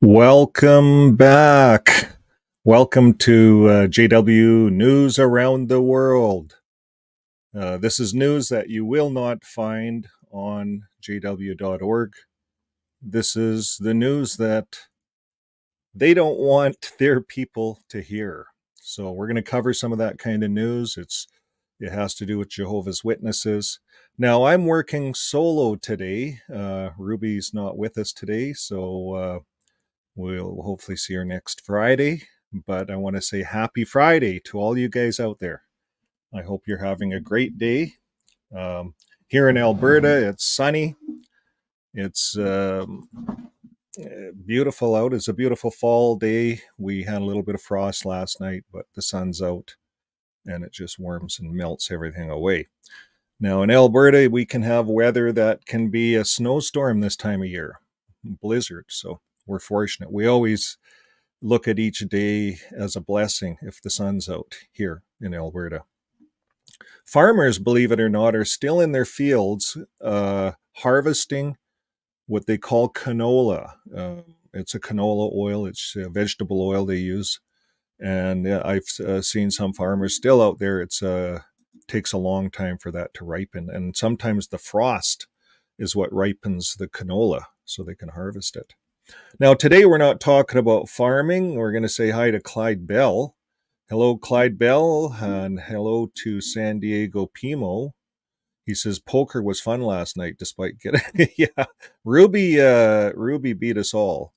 Welcome back. Welcome to JW News Around the World. This is news that you will not find on jw.org. This is the news that they don't want their people to hear. So we're going to cover some of that kind of news. It has to do with Jehovah's Witnesses. Now, I'm working solo today. Ruby's not with us today, so we'll hopefully see her next Friday. But I want to say happy Friday to all you guys out there. I hope you're having a great day. Here in Alberta, it's sunny. It's beautiful out. It's a beautiful fall day. We had a little bit of frost last night, but the sun's out and it just warms and melts everything away. Now in Alberta, we can have weather that can be a snowstorm this time of year, blizzard. So we're fortunate. We always look at each day as a blessing if the sun's out here in Alberta. Farmers, believe it or not, are still in their fields harvesting what they call canola. It's a canola oil. It's a vegetable oil they use. And I've seen some farmers still out there. It takes a long time for that to ripen. And sometimes the frost is what ripens the canola so they can harvest it. Now, today we're not talking about farming. We're going to say hi to Clyde Bell. Hello, Clyde Bell, and hello to San Diego Pimo. He says poker was fun last night, despite getting yeah. Ruby beat us all.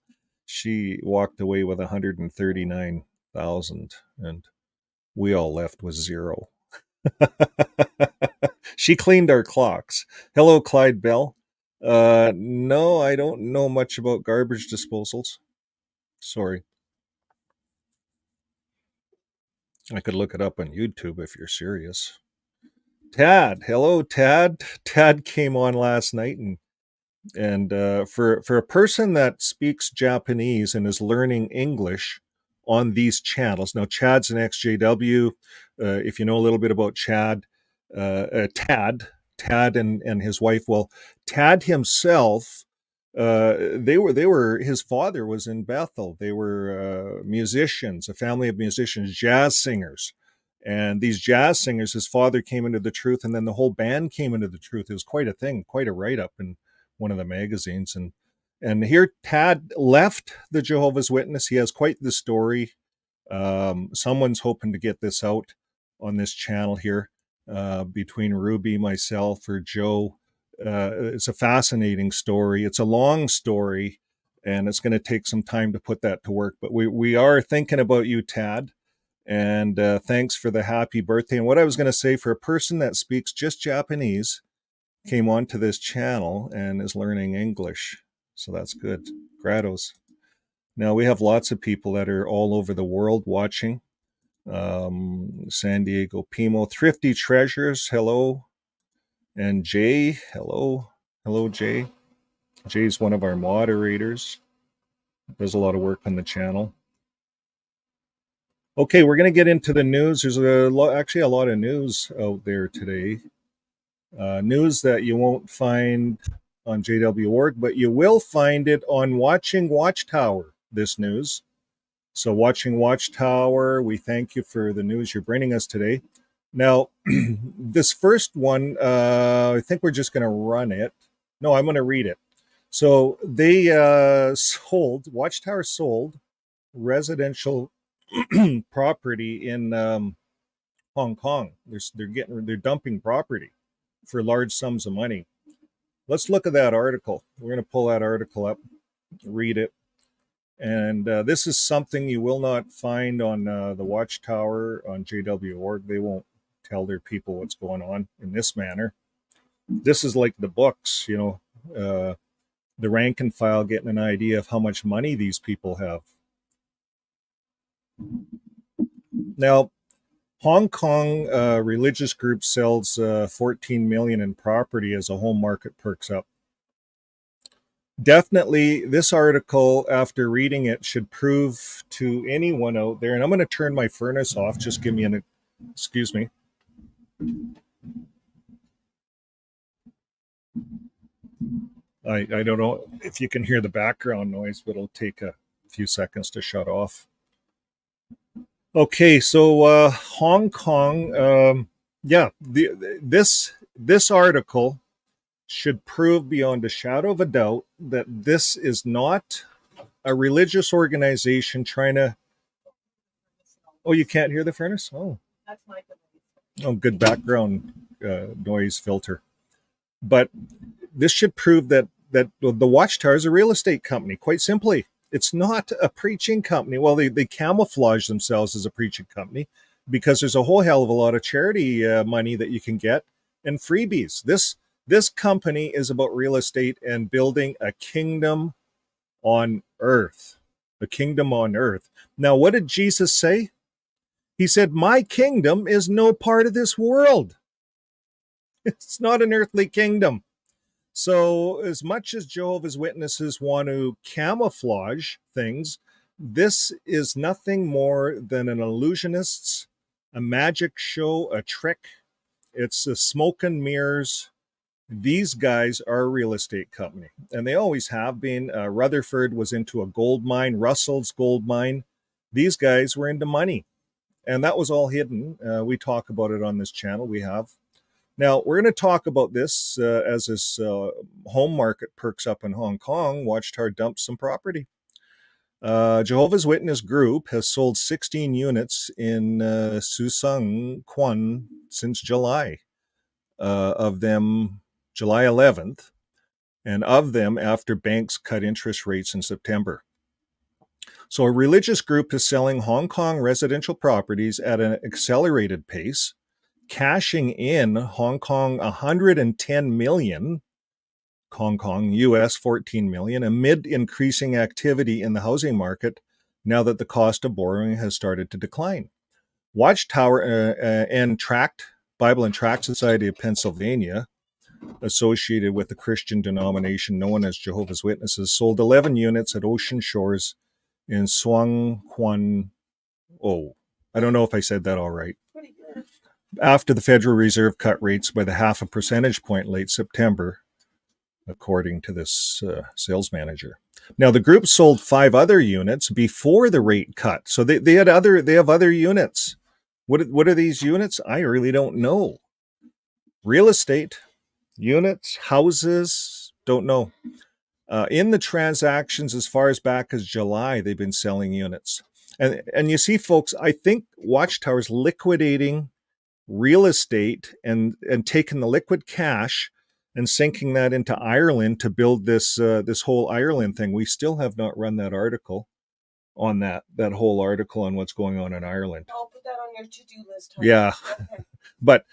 She walked away with 139,000, and we all left with zero. She cleaned our clocks. Hello, Clyde Bell. No, I don't know much about garbage disposals. Sorry. I could look it up on YouTube if you're serious. Tad, hello, Tad. Tad came on last night, and for a person that speaks Japanese and is learning English on these channels. Now, Chad's an XJW. If you know a little bit about Tad and his wife. Well, Tad himself, they were his father was in Bethel. They were musicians, a family of musicians, jazz singers. And these jazz singers, his father came into the truth, and then the whole band came into the truth. It was quite a thing, quite a write-up in one of the magazines. And here Tad left the Jehovah's Witness. He has quite the story. Someone's hoping to get this out on this channel here. Between Ruby, myself, or Joe. It's a fascinating story. It's a long story, and it's going to take some time to put that to work. But we are thinking about you, Tad, and thanks for the happy birthday. And what I was going to say, for a person that speaks just Japanese, came onto this channel and is learning English. So that's good. Gratos. Now, we have lots of people that are all over the world watching. San Diego Pimo, Thrifty Treasures, hello. And Jay, hello. Hello, Jay. Jay's one of our moderators. Does a lot of work on the channel. Okay, we're going to get into the news. There's actually a lot of news out there today. News that you won't find on JW.org, but you will find it on Watchtower, this news. So Watching Watchtower, we thank you for the news you're bringing us today. Now, this first one, I think we're just going to run it. No, I'm going to read it. So they Watchtower sold residential property in Hong Kong. They're dumping property for large sums of money. Let's look at that article. We're going to pull that article up, read it. And this is something you will not find on the Watchtower on JW.org. They won't tell their people what's going on in this manner. This is like the books, the rank and file getting an idea of how much money these people have. Now, Hong Kong religious group sells 14 million in property as a home market perks up. Definitely, this article, after reading it, should prove to anyone out there, and I'm going to turn my furnace off. Just give me excuse me. I don't know if you can hear the background noise, but it'll take a a few seconds to shut off. Okay, so Hong Kong, yeah, this article should prove beyond a shadow of a doubt that this is not a religious organization trying to. Oh, you can't hear the furnace? Oh, good background noise filter. But this should prove that the Watchtower is a real estate company. Quite simply, it's not a preaching company. Well, they camouflage themselves as a preaching company because there's a whole hell of a lot of charity money that you can get and freebies. This company is about real estate and building a kingdom on earth. A kingdom on earth. Now, what did Jesus say? He said, "My kingdom is no part of this world." It's not an earthly kingdom. So, as much as Jehovah's Witnesses want to camouflage things, this is nothing more than an illusionist's, a magic show, a trick. It's a smoke and mirrors. These guys are a real estate company, and they always have been. Rutherford was into a gold mine, Russell's gold mine. These guys were into money, and that was all hidden. We talk about it on this channel. We have. Now, we're going to talk about this as this home market perks up in Hong Kong. Watchtower dumps some property. Jehovah's Witness Group has sold 16 units in Susung Quan since July. Of them, July 11th, and of them after banks cut interest rates in September. So a religious group is selling Hong Kong residential properties at an accelerated pace, cashing in Hong Kong 110 million, Hong Kong US 14 million, amid increasing activity in the housing market now that the cost of borrowing has started to decline. Watchtower and Bible and Tract Society of Pennsylvania, associated with the Christian denomination known as Jehovah's Witnesses, sold 11 units at Ocean Shores in Suang Quan. Oh, I don't know if I said that all right. After the Federal Reserve cut rates by the 0.5 percentage point late September, according to this sales manager. Now, the group sold 5 other units before the rate cut. So they have other units. What are these units? I really don't know. Real estate, units, houses, don't know. In the transactions as far as back as July, they've been selling units. And you see, folks, I think Watchtower's liquidating real estate and taking the liquid cash and sinking that into Ireland to build this whole Ireland thing. We still have not run that article on that whole article on what's going on in Ireland. I'll put that on your to-do list. Yeah. Okay. But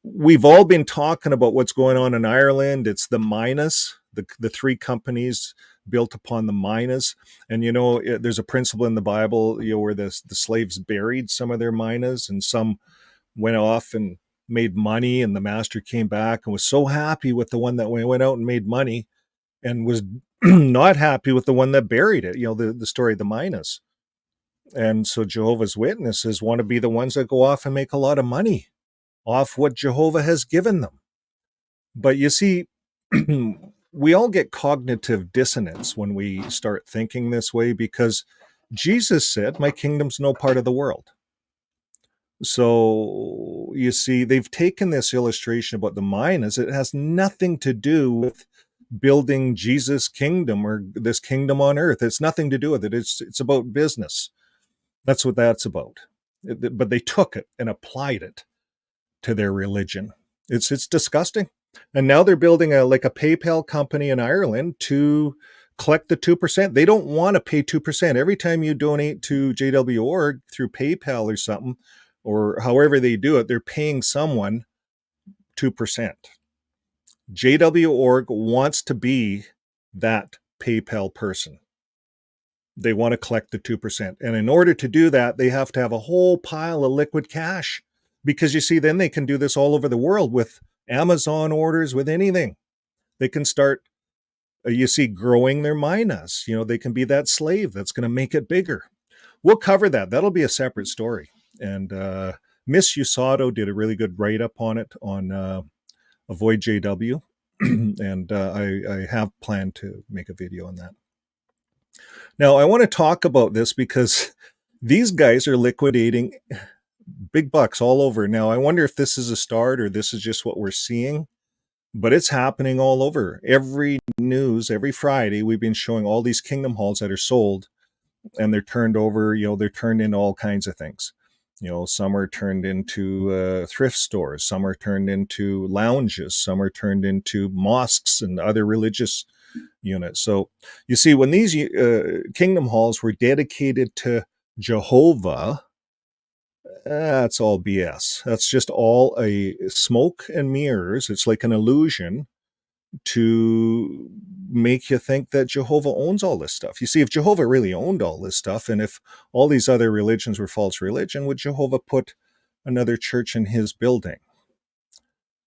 we've all been talking about what's going on in Ireland. It's the minas, the 3 companies built upon the minas. And, there's a principle in the Bible, where the slaves buried some of their minas and some went off and made money, and the master came back and was so happy with the one that went out and made money and was not happy with the one that buried it, the story of the minas. And so Jehovah's Witnesses want to be the ones that go off and make a lot of money off what Jehovah has given them. But you see, we all get cognitive dissonance when we start thinking this way, because Jesus said, "My kingdom's no part of the world." So you see, they've taken this illustration about the minas. It has nothing to do with building Jesus' kingdom or this kingdom on earth. It's nothing to do with it. It's about business. That's what that's about. But they took it and applied it to their religion. It's disgusting. And now they're building a PayPal company in Ireland to collect the 2%. They don't want to pay 2%. Every time you donate to JW.org through PayPal or something, or however they do it, they're paying someone 2%. JW.org wants to be that PayPal person. They want to collect the 2%. And in order to do that, they have to have a whole pile of liquid cash, because you see, then they can do this all over the world with Amazon orders, with anything. They can start, growing their minas. They can be that slave that's going to make it bigger. We'll cover that. That'll be a separate story. And Miss Usato did a really good write-up on it on Avoid JW. And I have planned to make a video on that. Now, I want to talk about this because these guys are liquidating big bucks all over. Now, I wonder if this is a start or this is just what we're seeing, but it's happening all over. Every news, every Friday, we've been showing all these kingdom halls that are sold, and they're turned over, they're turned into all kinds of things. Some are turned into thrift stores, some are turned into lounges, some are turned into mosques and other religious units. So you see, when these kingdom halls were dedicated to Jehovah, that's all BS. That's just all a smoke and mirrors. It's like an illusion to make you think that Jehovah owns all this stuff. You see, if Jehovah really owned all this stuff, and if all these other religions were false religion, would Jehovah put another church in his building?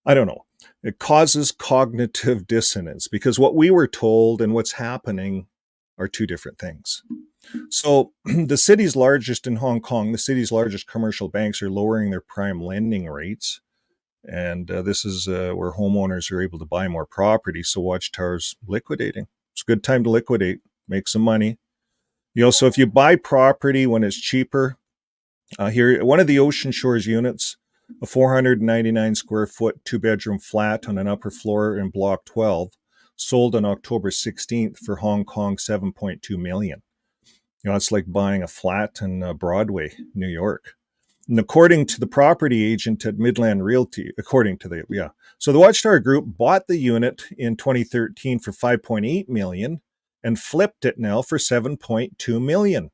I don't know. It causes cognitive dissonance because what we were told and what's happening are two different things. So the city's largest in Hong Kong, the city's largest commercial banks are lowering their prime lending rates. And this is where homeowners are able to buy more property. So Watchtower's liquidating. It's a good time to liquidate, make some money. So if you buy property when it's cheaper, here, one of the Ocean Shores units, a 499 square foot, 2-bedroom flat on an upper floor in Block 12, sold on October 16th for Hong Kong 7.2 million. It's like buying a flat in Broadway, New York. And according to the property agent at Midland Realty, so the Watchtower Group bought the unit in 2013 for 5.8 million and flipped it now for 7.2 million.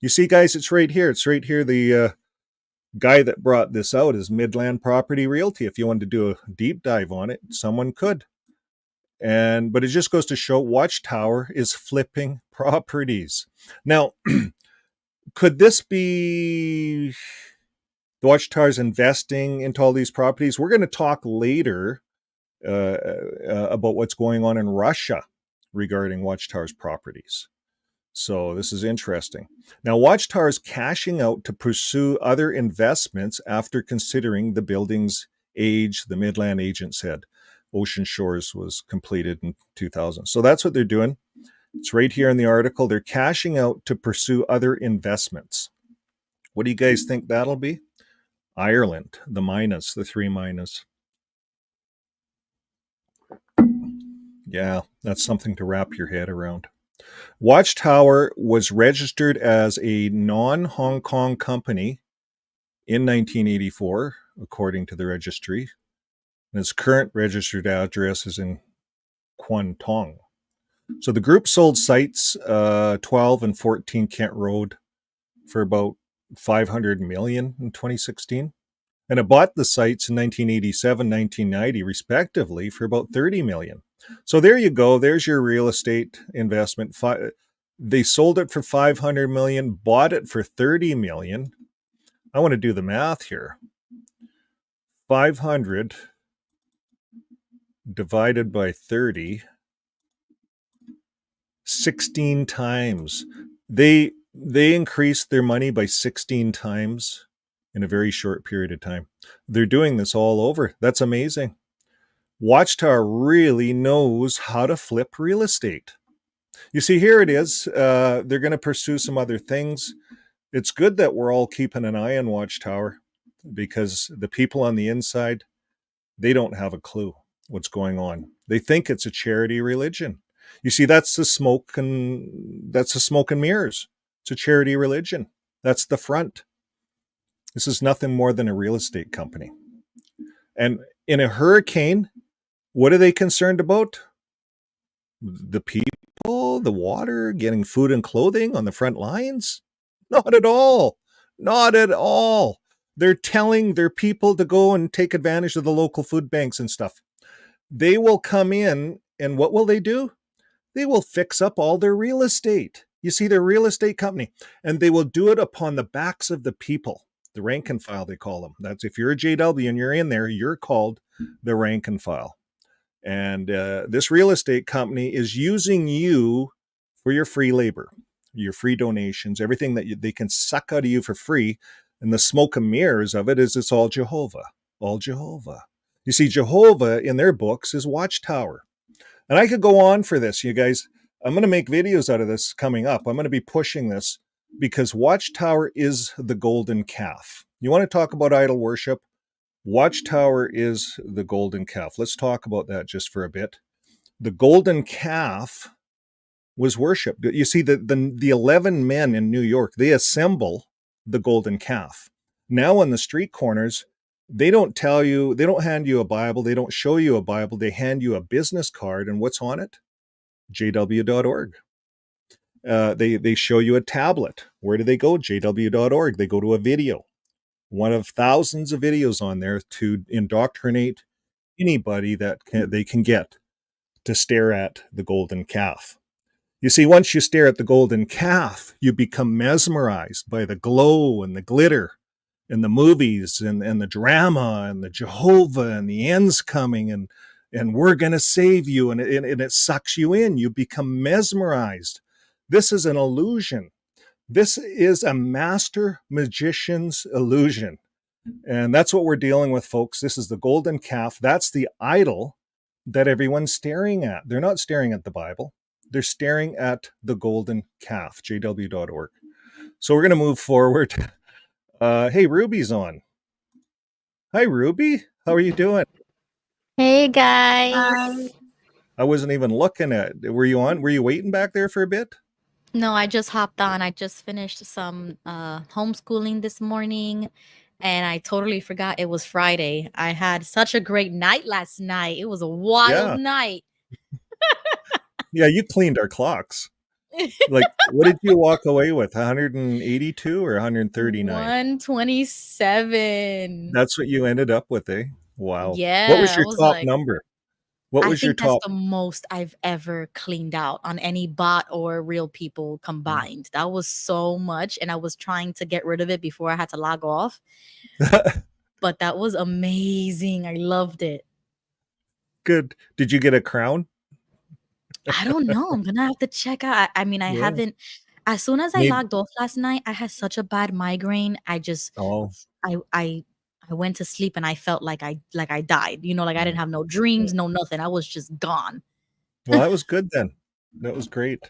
You see, guys, it's right here. It's right here. The guy that brought this out is Midland Property Realty. If you wanted to do a deep dive on it, someone could. But it just goes to show Watchtower is flipping properties. Now, could this be the Watchtower's investing into all these properties? We're going to talk later about what's going on in Russia regarding Watchtower's properties. So this is interesting. Now, Watchtower is cashing out to pursue other investments after considering the building's age, the Midland agent said. Ocean Shores was completed in 2000. So that's what they're doing. It's right here in the article. They're cashing out to pursue other investments. What do you guys think that'll be? Ireland, the 3 minas. Yeah, that's something to wrap your head around. Watchtower was registered as a non-Hong Kong company in 1984, according to the registry. And its current registered address is in Kwantong. So the group sold sites 12 and 14 Kent Road for about 500 million in 2016. And it bought the sites in 1987, 1990, respectively, for about 30 million. So there you go. There's your real estate investment. They sold it for 500 million, bought it for 30 million. I want to do the math here. 500 divided by 30, 16 times. They increased their money by 16 times in a very short period of time. They're doing this all over. That's amazing. Watchtower really knows how to flip real estate. You see, here it is. They're going to pursue some other things. It's good that we're all keeping an eye on Watchtower because the people on the inside, they don't have a clue what's going on. They think it's a charity religion. You see, that's the smoke and mirrors. It's a charity religion. That's the front. This is nothing more than a real estate company. And in a hurricane, what are they concerned about? The people, the water, getting food and clothing on the front lines? Not at all. Not at all. They're telling their people to go and take advantage of the local food banks and stuff. They will come in, and what will they do? They will fix up all their real estate. You see, their real estate company, and they will do it upon the backs of the people. The rank and file, they call them. That's if you're a JW and you're in there, you're called the rank and file. And this real estate company is using you for your free labor, your free donations, everything that they can suck out of you for free. And the smoke and mirrors of it is it's all Jehovah, all Jehovah. You see, Jehovah in their books is Watchtower. And I could go on for this, you guys. I'm going to make videos out of this coming up. I'm going to be pushing this because Watchtower is the golden calf. You want to talk about idol worship? Watchtower is the golden calf. Let's talk about that just for a bit. The golden calf was worshipped. You see, the 11 men in New York, they assemble the golden calf. Now on the street corners, they don't tell you, they don't hand you a Bible, they don't show you a Bible, they hand you a business card, and what's on it? jw.org. They show you a tablet. Where do they go? jw.org. They go to a video, one of thousands of videos on there to indoctrinate anybody they can get to stare at the golden calf. You see, once you stare at the golden calf, you become mesmerized by the glow and the glitter and the movies and the drama and the Jehovah and the end's coming and we're going to save you. And it sucks you in. You become mesmerized. This is an illusion. This is a master magician's illusion. And that's what we're dealing with, folks. This is the golden calf. That's the idol that everyone's staring at. They're not staring at the Bible. They're staring at the golden calf, jw.org. So we're going to move forward. Hey, Ruby's on. Hi, Ruby. How are you doing? Hey guys. I wasn't even looking at. Were you on? Were you waiting back there for a bit? No, I just hopped on. I just finished some homeschooling this morning and I totally forgot it was Friday. I had such a great night last night. It was a wild Yeah. night. Yeah, you cleaned our clocks. Like, what did you walk away with? 182 or 139? 127. That's what you ended up with, eh? Wow. What was Yeah, I your was top like, number? What I was your think that's top? the most I've ever cleaned out on any bot or real people combined. That was so much. And I was trying to get rid of it before I had to log off. But that was amazing. I loved it. Good. Did you get a crown? I don't know. I'm gonna have to check out. I mean, I Yeah. haven't. As soon as I Maybe. logged off last night, I had such a bad migraine. I just, Oh. I, I, I went to sleep and I felt like I died. You know, like I didn't have no dreams, no nothing. I was just gone. Well, that was good then. That was great.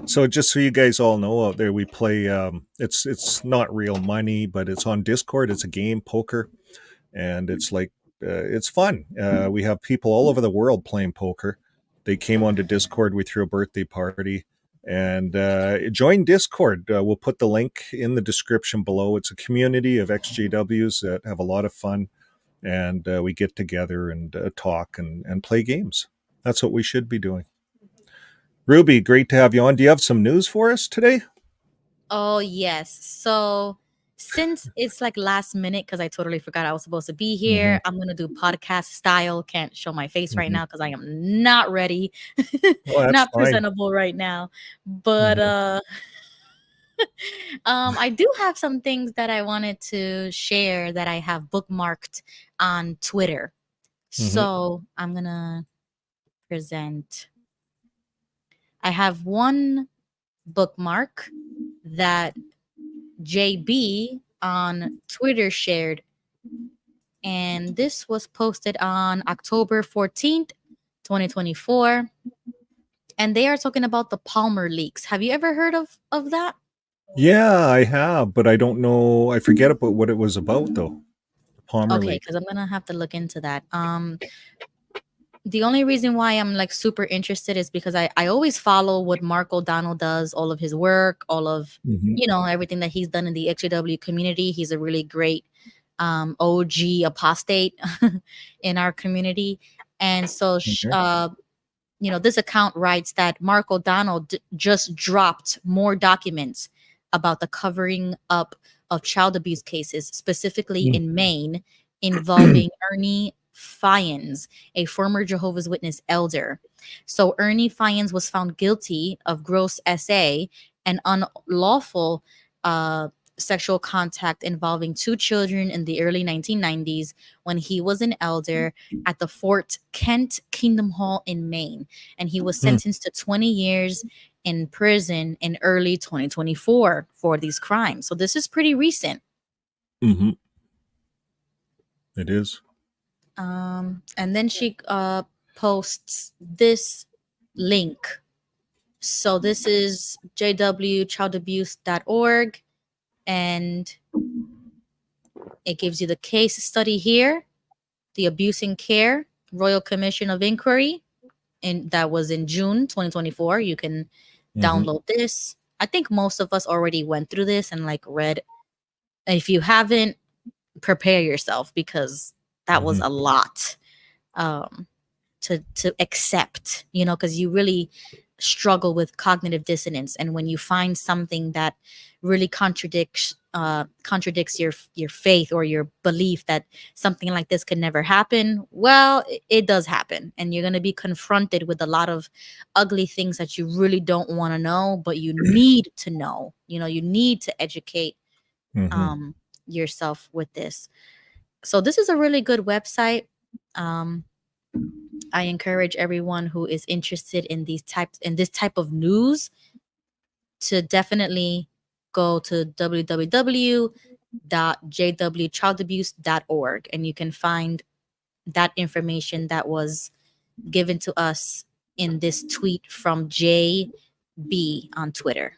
So just so you guys all know out there, we play. It's not real money, but it's on Discord. It's a game, poker, and it's like it's fun. We have people all over the world playing poker. They came onto Discord. We threw a birthday party, and join Discord. We'll put the link in the description below. It's a community of XJWs that have a lot of fun, and we get together and talk and play games. That's what we should be doing. Ruby, great to have you on. Do you have some news for us today? Oh yes. So since it's like last minute, because I totally forgot I was supposed to be Mm-hmm. here, I'm gonna do podcast style. Can't show my face right Mm-hmm. now because I am not ready, Oh, that's not fine. presentable right now. But Mm-hmm. I do have some things that I wanted to share that I have bookmarked on Twitter. Mm-hmm. So I'm gonna present. I have one bookmark that JB on Twitter shared, and this was posted on October 14th, 2024. And they are talking about the Palmer leaks. Have you ever heard of that? Yeah, I have, but I don't know. I forget about what it was about though. The Palmer Okay, leak. because I'm gonna have to look into that. The only reason why I'm like super interested is because I always follow what Mark O'Donnell does, all of his work, all of Mm-hmm. everything that he's done in the XJW community. He's a really great OG apostate in our community. And so Okay. this account writes that Mark O'Donnell just dropped more documents about the covering up of child abuse cases, specifically in Maine, involving Ernie Fyans, a former Jehovah's Witness elder. So Ernie Fyans was found guilty of gross SA and unlawful sexual contact involving two children in the early 1990s when he was an elder at the Fort Kent Kingdom Hall in Maine, and he was sentenced to 20 years in prison in early 2024 for these crimes. So this is pretty recent. Mm-hmm. It is. And then she posts this link. So this is jwchildabuse.org, and it gives you the case study here, the Abuse and Care Royal Commission of Inquiry, and that was in June 2024. You can download this. I think most of us already went through this and like read. If you haven't, prepare yourself, because that was a lot um, to accept, you know, because you really struggle with cognitive dissonance, and when you find something that really contradicts your faith or your belief that something like this could never happen, well, it does happen, and you're going to be confronted with a lot of ugly things that you really don't want to know, but you need to know. You know, you need to educate yourself with this. So this is a really good website. um, I encourage everyone who is interested in this type of news to definitely go to www.jwchildabuse.org, and you can find that information that was given to us in this tweet from JB on Twitter.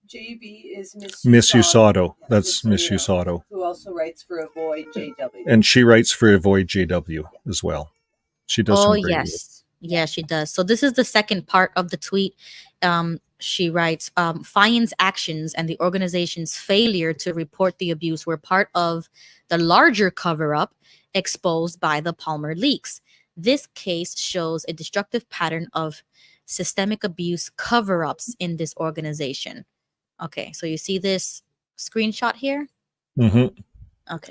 JB is Miss Usato. Yeah, That's just so Miss you know, Usato. who also writes for Avoid JW. And she writes for Avoid JW as well. She does Oh, some great work. yes. Yeah, she does. So this is the second part of the tweet. She writes, Fion's actions and the organization's failure to report the abuse were part of the larger cover-up exposed by the Palmer leaks. This case shows a destructive pattern of systemic abuse cover-ups in this organization. Okay, so you see this screenshot here? Okay,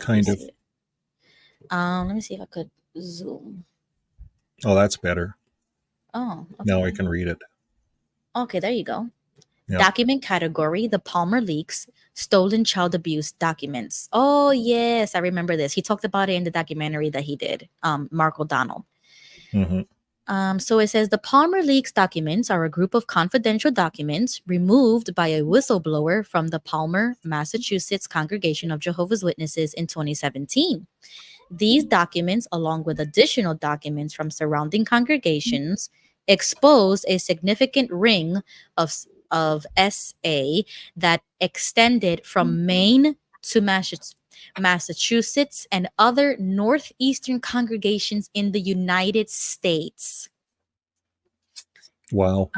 Kind you of. see it. Let me see if I could zoom. Oh, that's better. Oh, okay. Now I can read it. Okay, there you go. Yep. Document category, the Palmer leaks, stolen child abuse documents. Oh, yes, I remember this. He talked about it in the documentary that he did, Mark O'Donnell. So it says the Palmer leaks documents are a group of confidential documents removed by a whistleblower from the Palmer, Massachusetts Congregation of Jehovah's Witnesses in 2017. These documents, along with additional documents from surrounding congregations, exposed a significant ring of SA that extended from Maine to Massachusetts and other northeastern congregations in the United States. Wow.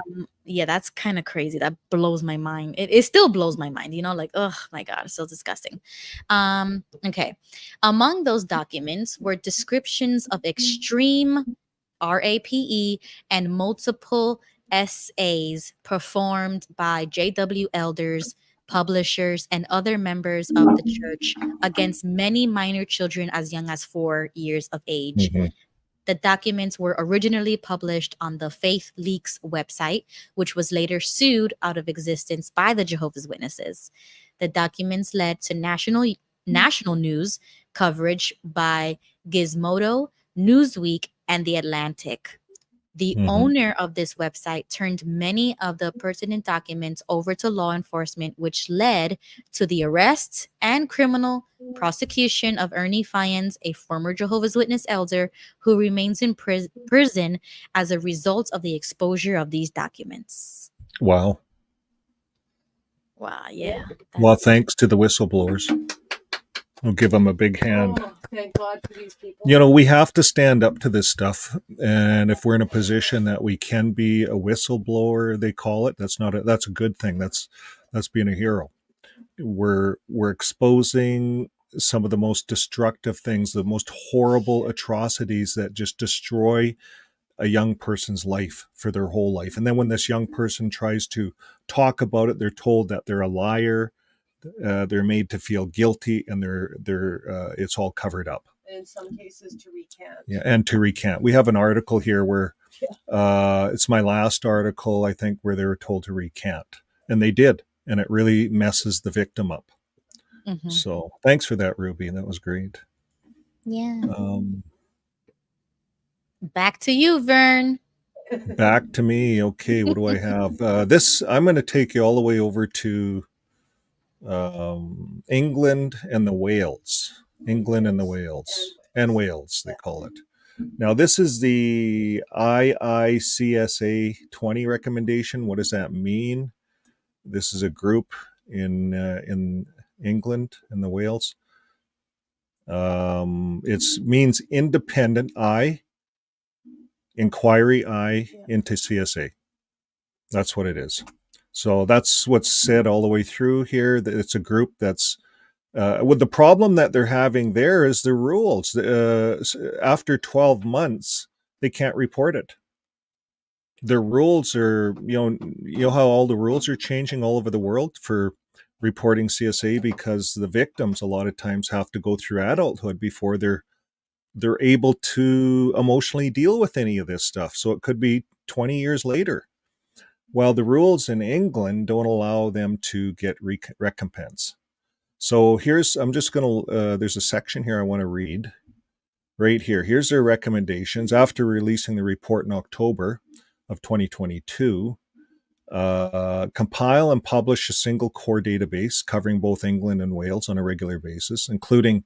Yeah, that's kind of crazy. That blows my mind. It still blows my mind, you know, like, oh my God, it's so disgusting. Okay. Among those documents were descriptions of extreme RAPE and multiple SAs performed by JW elders, publishers, and other members of the church against many minor children as young as 4 years of age. The documents were originally published on the Faith Leaks website, which was later sued out of existence by the Jehovah's Witnesses. The documents led to national news coverage by Gizmodo, Newsweek, and The Atlantic. The owner of this website turned many of the pertinent documents over to law enforcement, which led to the arrest and criminal prosecution of Ernie Fyans, a former Jehovah's Witness elder who remains in prison as a result of the exposure of these documents. Wow. Wow, yeah. Well, thanks to the whistleblowers. We'll give them a big hand. Oh, thank God for these people. You know, we have to stand up to this stuff. And if we're in a position that we can be a whistleblower, they call it, that's a good thing. That's being a hero. We're exposing some of the most destructive things, the most horrible atrocities that just destroy a young person's life for their whole life. And then when this young person tries to talk about it, they're told that they're a liar. They're made to feel guilty, and it's all covered up. And in some cases to recant. Yeah, and to recant. We have an article here where it's my last article, I think, where they were told to recant, and they did, and it really messes the victim up. So thanks for that, Ruby. That was great. Yeah. Back to you, Vern. Back to me. Okay, what do I have? I'm going to take you all the way over to England and the Wales. England and the Wales. And Wales, they call it. Now, this is the IICSA 20 recommendation. What does that mean? This is a group in England, in the Wales. It means independent eye, inquiry eye into CSA. That's what it is. So that's what's said all the way through here. It's a group that's the problem that they're having there is the rules. After 12 months, they can't report it. The rules are, you know how all the rules are changing all over the world for reporting CSA, because the victims a lot of times have to go through adulthood before they're able to emotionally deal with any of this stuff. So it could be 20 years later. While the rules in England don't allow them to get recompense. So I'm just going to, there's a section here I want to read right here. Here's their recommendations after releasing the report in October of 2022. Compile and publish a single core database covering both England and Wales on a regular basis, including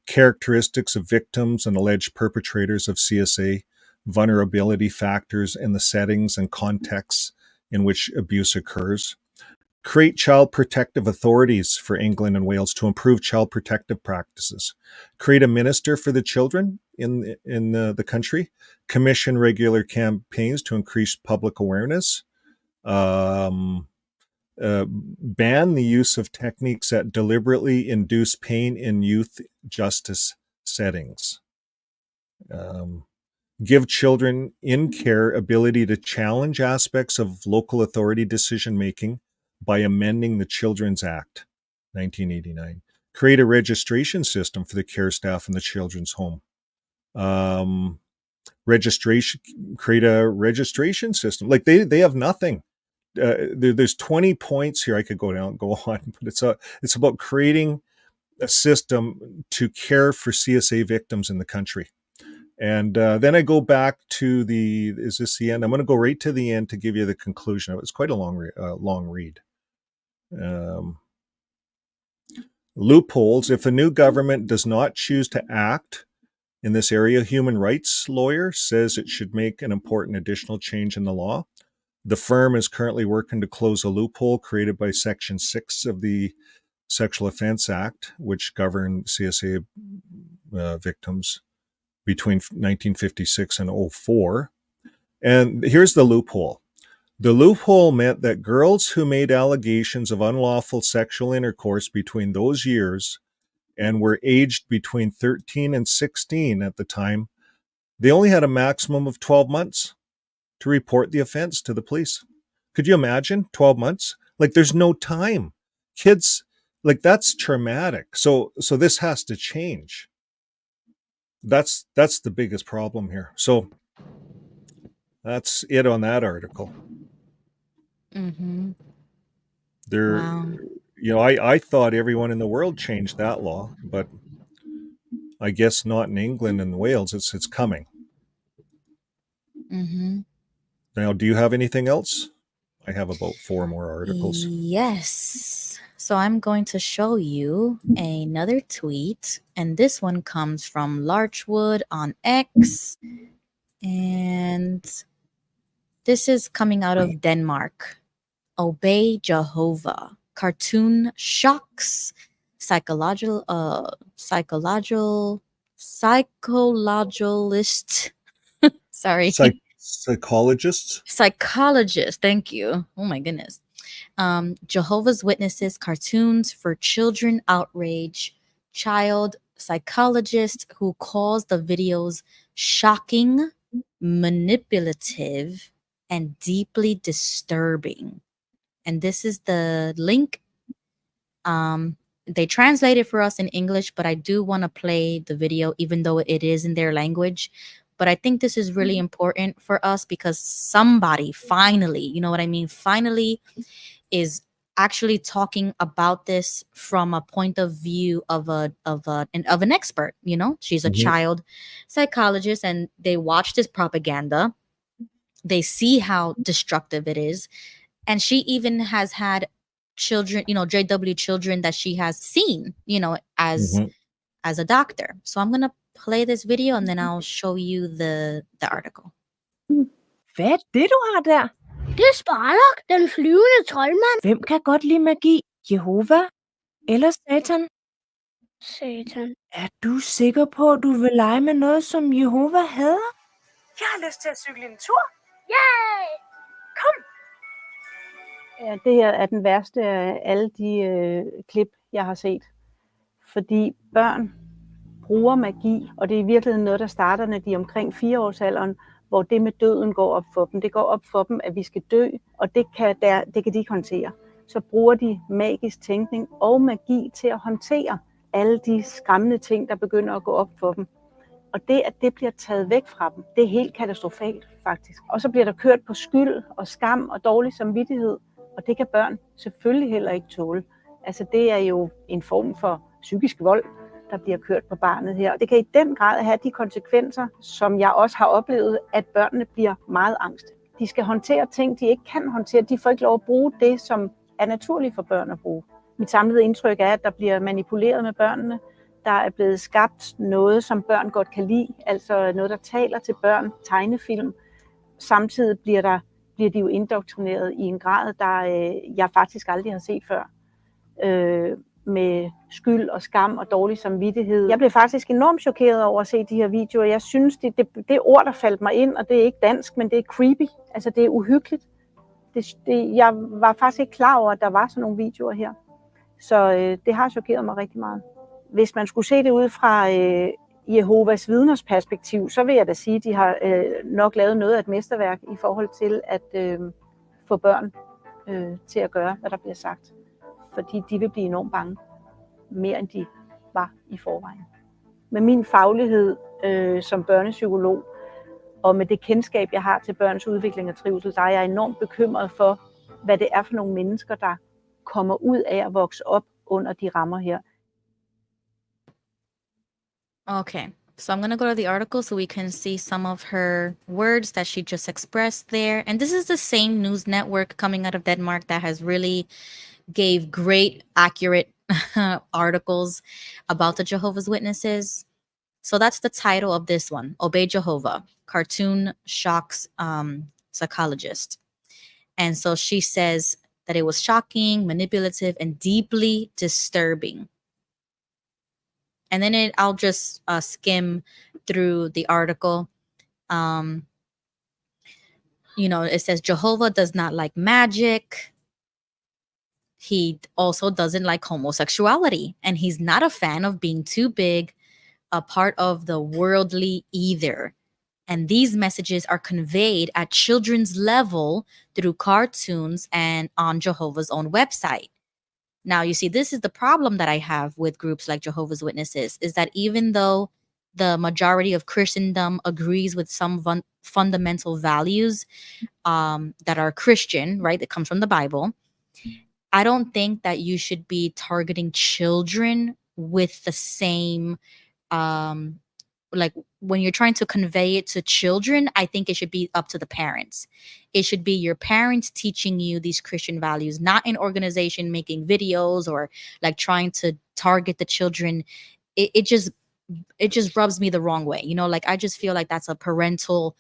characteristics of victims and alleged perpetrators of CSA, vulnerability factors, and the settings and contexts in which abuse occurs. Create child protective authorities for England and Wales to improve child protective practices. Create a minister for the children in the country. Commission regular campaigns to increase public awareness. Ban the use of techniques that deliberately induce pain in youth justice settings. Give children in care ability to challenge aspects of local authority decision making by amending the Children's Act, 1989. Create a registration system for the care staff in the children's home. Create a registration system. Like they have nothing. There's 20 points here. I could go on, but it's about creating a system to care for CSA victims in the country. And then I go back to is this the end? I'm going to go right to the end to give you the conclusion. It's quite a long read. Loopholes. If a new government does not choose to act in this area, human rights lawyer says it should make an important additional change in the law. The firm is currently working to close a loophole created by Section 6 of the Sexual Offense Act, which governed CSA victims between 1956 and 04. And here's the loophole. The loophole meant that girls who made allegations of unlawful sexual intercourse between those years and were aged between 13 and 16 at the time, they only had a maximum of 12 months to report the offense to the police. Could you imagine 12 months? Like there's no time. Kids, like that's traumatic. So this has to change. That's the biggest problem here. So that's it on that article. Mm-hmm. Wow. I thought everyone in the world changed that law, but I guess not in England and Wales. It's coming. Mm-hmm. Now, do you have anything else? I have about 4 more articles. Yes. So I'm going to show you another tweet, and this one comes from Larchwood on X, and this is coming out of Denmark. Obey Jehovah. Cartoon shocks psychologist. Sorry. Psychologist. Thank you. Oh my goodness. Jehovah's Witnesses cartoons for children outrage child psychologist who calls the videos shocking, manipulative, and deeply disturbing. And this is the link. They translate it for us in English, but I do want to play the video even though it is in their language. But I think this is really important for us because somebody finally, you know what I mean, finally is actually talking about this from a point of view of an expert. You know, she's a child psychologist, and they watch this propaganda. They see how destructive it is, and she even has had children, JW children that she has seen, as a doctor. So I'm gonna play this video and then I'll show you the article. Hvad er det, du har der? Det er Sparlok, den flyvende troldmand. Hvem kan godt lide magi? Jehova eller Satan? Satan. Er du sikker på, at du vil lege med noget, som Jehova hader? Jeg har lyst til at cykle en tur. Yay! Kom! Ja, det her er den værste af alle de klip, jeg har set. Fordi børn bruger magi, og det er i virkeligheden noget, der starter, når de er omkring 4-årsalderen, hvor det med døden går op for dem. Det går op for dem, at vi skal dø, og det kan de ikke håndtere. Så bruger de magisk tænkning og magi til at håndtere alle de skræmmende ting, der begynder at gå op for dem. Og det, at det bliver taget væk fra dem, det er helt katastrofalt faktisk. Og så bliver der kørt på skyld og skam og dårlig samvittighed, og det kan børn selvfølgelig heller ikke tåle. Altså det er jo en form for psykisk vold, der bliver kørt på barnet her. Det kan i den grad have de konsekvenser, som jeg også har oplevet, at børnene bliver meget angst. De skal håndtere ting, de ikke kan håndtere. De får ikke lov at bruge det, som er naturligt for børn at bruge. Mit samlede indtryk er, at der bliver manipuleret med børnene. Der er blevet skabt noget, som børn godt kan lide, altså noget, der taler til børn, tegnefilm. Samtidig bliver de jo indoktrineret i en grad, der jeg faktisk aldrig har set før. Med skyld og skam og dårlig samvittighed. Jeg blev faktisk enormt chokeret over at se de her videoer. Jeg synes, det ord, der faldt mig ind, og det er ikke dansk, men det er creepy. Altså, det er uhyggeligt. Jeg var faktisk ikke klar over, at der var sådan nogle videoer her. Så det har chokeret mig rigtig meget. Hvis man skulle se det ud fra Jehovas vidners perspektiv, så vil jeg da sige, at de har nok lavet noget af et mesterværk i forhold til at få børn til at gøre, hvad der bliver sagt. Fordi de vil blive enormt bange. Mere end de var i forvejen. Med min faglighed som børnepsykolog, og med det kendskab, jeg har til børns udvikling og trivsel, så er jeg enormt bekymret for, hvad det er for nogle mennesker, der kommer ud af at vokse op under de rammer her. Okay, so I'm going to go to the article so we can see some of her words that she just expressed there. And this is the same news network coming out of Denmark that has really gave great, accurate articles about the Jehovah's Witnesses. So that's the title of this one, Obey Jehovah, Cartoon Shocks Psychologist. And so she says that it was shocking, manipulative, and deeply disturbing. And then I'll just skim through the article. It says Jehovah does not like magic. He also doesn't like homosexuality, and he's not a fan of being too big, a part of the worldly either. And these messages are conveyed at children's level through cartoons and on Jehovah's own website. Now, you see, this is the problem that I have with groups like Jehovah's Witnesses, is that even though the majority of Christendom agrees with some fundamental values that are Christian, right, that comes from the Bible, I don't think that you should be targeting children with the same, like when you're trying to convey it to children, I think it should be up to the parents. It should be your parents teaching you these Christian values, not an organization making videos or like trying to target the children. It just rubs me the wrong way. Like I just feel like that's a parental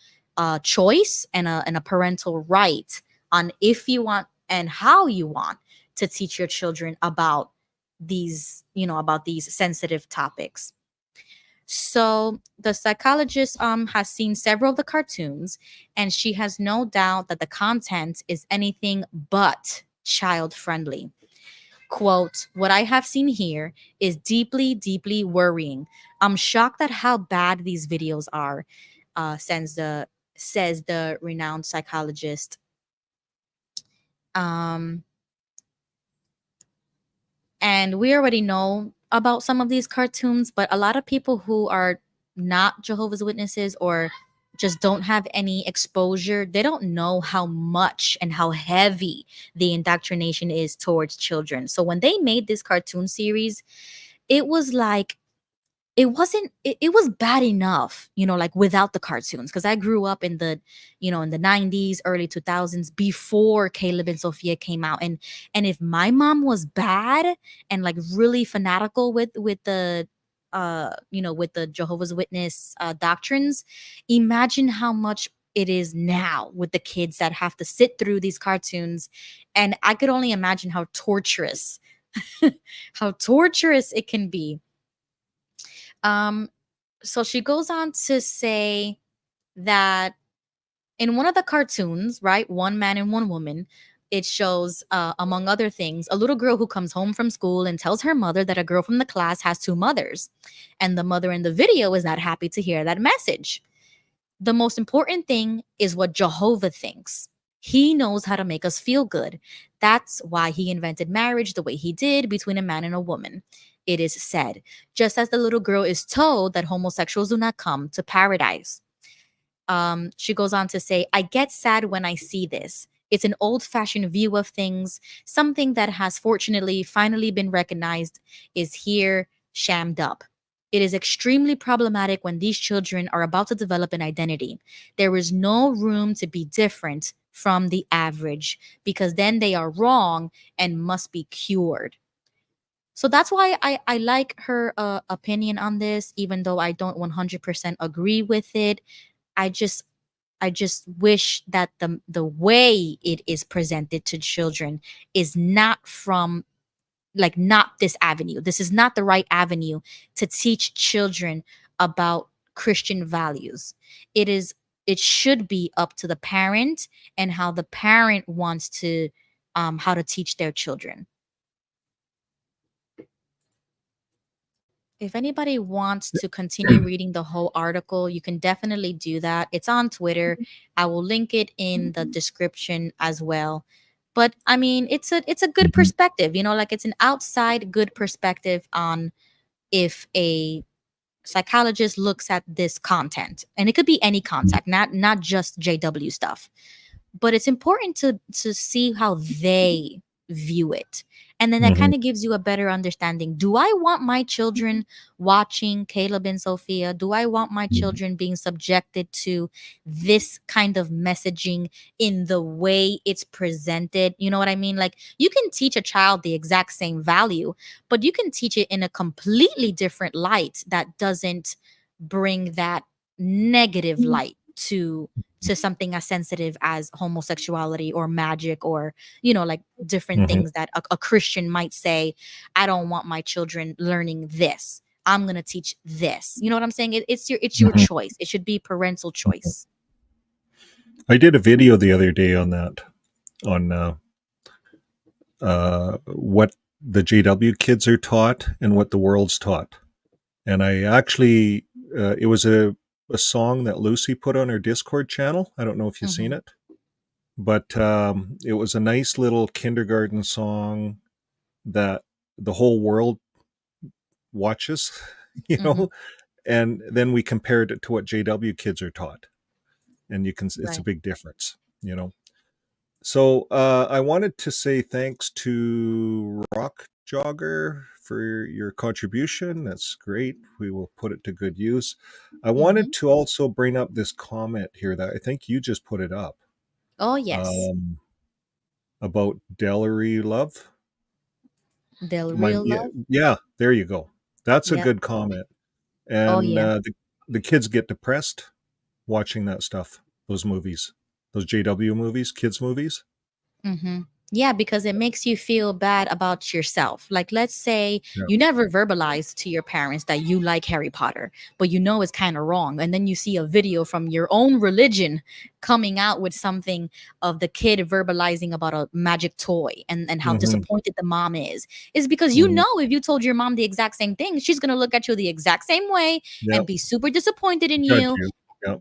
choice and a parental right on if you want and how you want to teach your children about these sensitive topics. So the psychologist has seen several of the cartoons, and she has no doubt that the content is anything but child friendly. Quote, "What I have seen here is deeply, deeply worrying. I'm shocked at how bad these videos are," says the renowned psychologist. And we already know about some of these cartoons, but a lot of people who are not Jehovah's Witnesses or just don't have any exposure, they don't know how much and how heavy the indoctrination is towards children. So when they made this cartoon series, it was like, it was bad enough, like without the cartoons. Because I grew up in the 90s, early 2000s, before Caleb and Sophia came out. And if my mom was bad and like really fanatical with the with the Jehovah's Witness doctrines, imagine how much it is now with the kids that have to sit through these cartoons. And I could only imagine how torturous how torturous it can be. So she goes on to say that in one of the cartoons, right, one man and one woman, it shows, among other things, a little girl who comes home from school and tells her mother that a girl from the class has two mothers. And the mother in the video is not happy to hear that message. The most important thing is what Jehovah thinks. He knows how to make us feel good. That's why he invented marriage the way he did between a man and a woman. It is said, just as the little girl is told that homosexuals do not come to paradise. She goes on to say, I get sad when I see this. It's an old-fashioned view of things. Something that has fortunately finally been recognized is here shammed up. It is extremely problematic when these children are about to develop an identity. There is no room to be different from the average because then they are wrong and must be cured. So that's why I like her opinion on this, even though I don't 100% agree with it. I just wish that the way it is presented to children is not from not this avenue. This is not the right avenue to teach children about Christian values. It should be up to the parent and how the parent wants to how to teach their children. If anybody wants to continue reading the whole article, you can definitely do that. It's on Twitter. I will link it in the description as well. But I mean, it's a good perspective, it's an outside good perspective on if a psychologist looks at this content. And it could be any content, not just JW stuff. But it's important to see how they view it. And then that kind of gives you a better understanding. Do I want my children watching Caleb and Sophia? Do I want my children being subjected to this kind of messaging in the way it's presented? You know what I mean? Like, you can teach a child the exact same value, but you can teach it in a completely different light that doesn't bring that negative light to something as sensitive as homosexuality or magic or different things that a Christian might say. I don't want my children learning this. I'm gonna teach this. You know what I'm saying? It's your choice. It should be parental choice. I did a video the other day on that, on what the JW kids are taught and what the world's taught. And I actually, it was a song that Lucy put on her Discord channel. I don't know if you've seen it, but it was a nice little kindergarten song that the whole world watches, and then we compared it to what JW kids are taught. And it's a big difference, So I wanted to say thanks to Rock Jogger for your contribution. That's great. We will put it to good use. I wanted to also bring up this comment here that I think you just put it up. Oh, yes. About Delary Love. Delary Love? Yeah, there you go. That's a good comment. And the kids get depressed watching that stuff, those movies, those JW movies, kids movies. Yeah, because it makes you feel bad about yourself. Like, let's say you never verbalized to your parents that you like Harry Potter, but it's kind of wrong. And then you see a video from your own religion coming out with something of the kid verbalizing about a magic toy and how disappointed the mom is. It's because if you told your mom the exact same thing, she's going to look at you the exact same way and be super disappointed in you.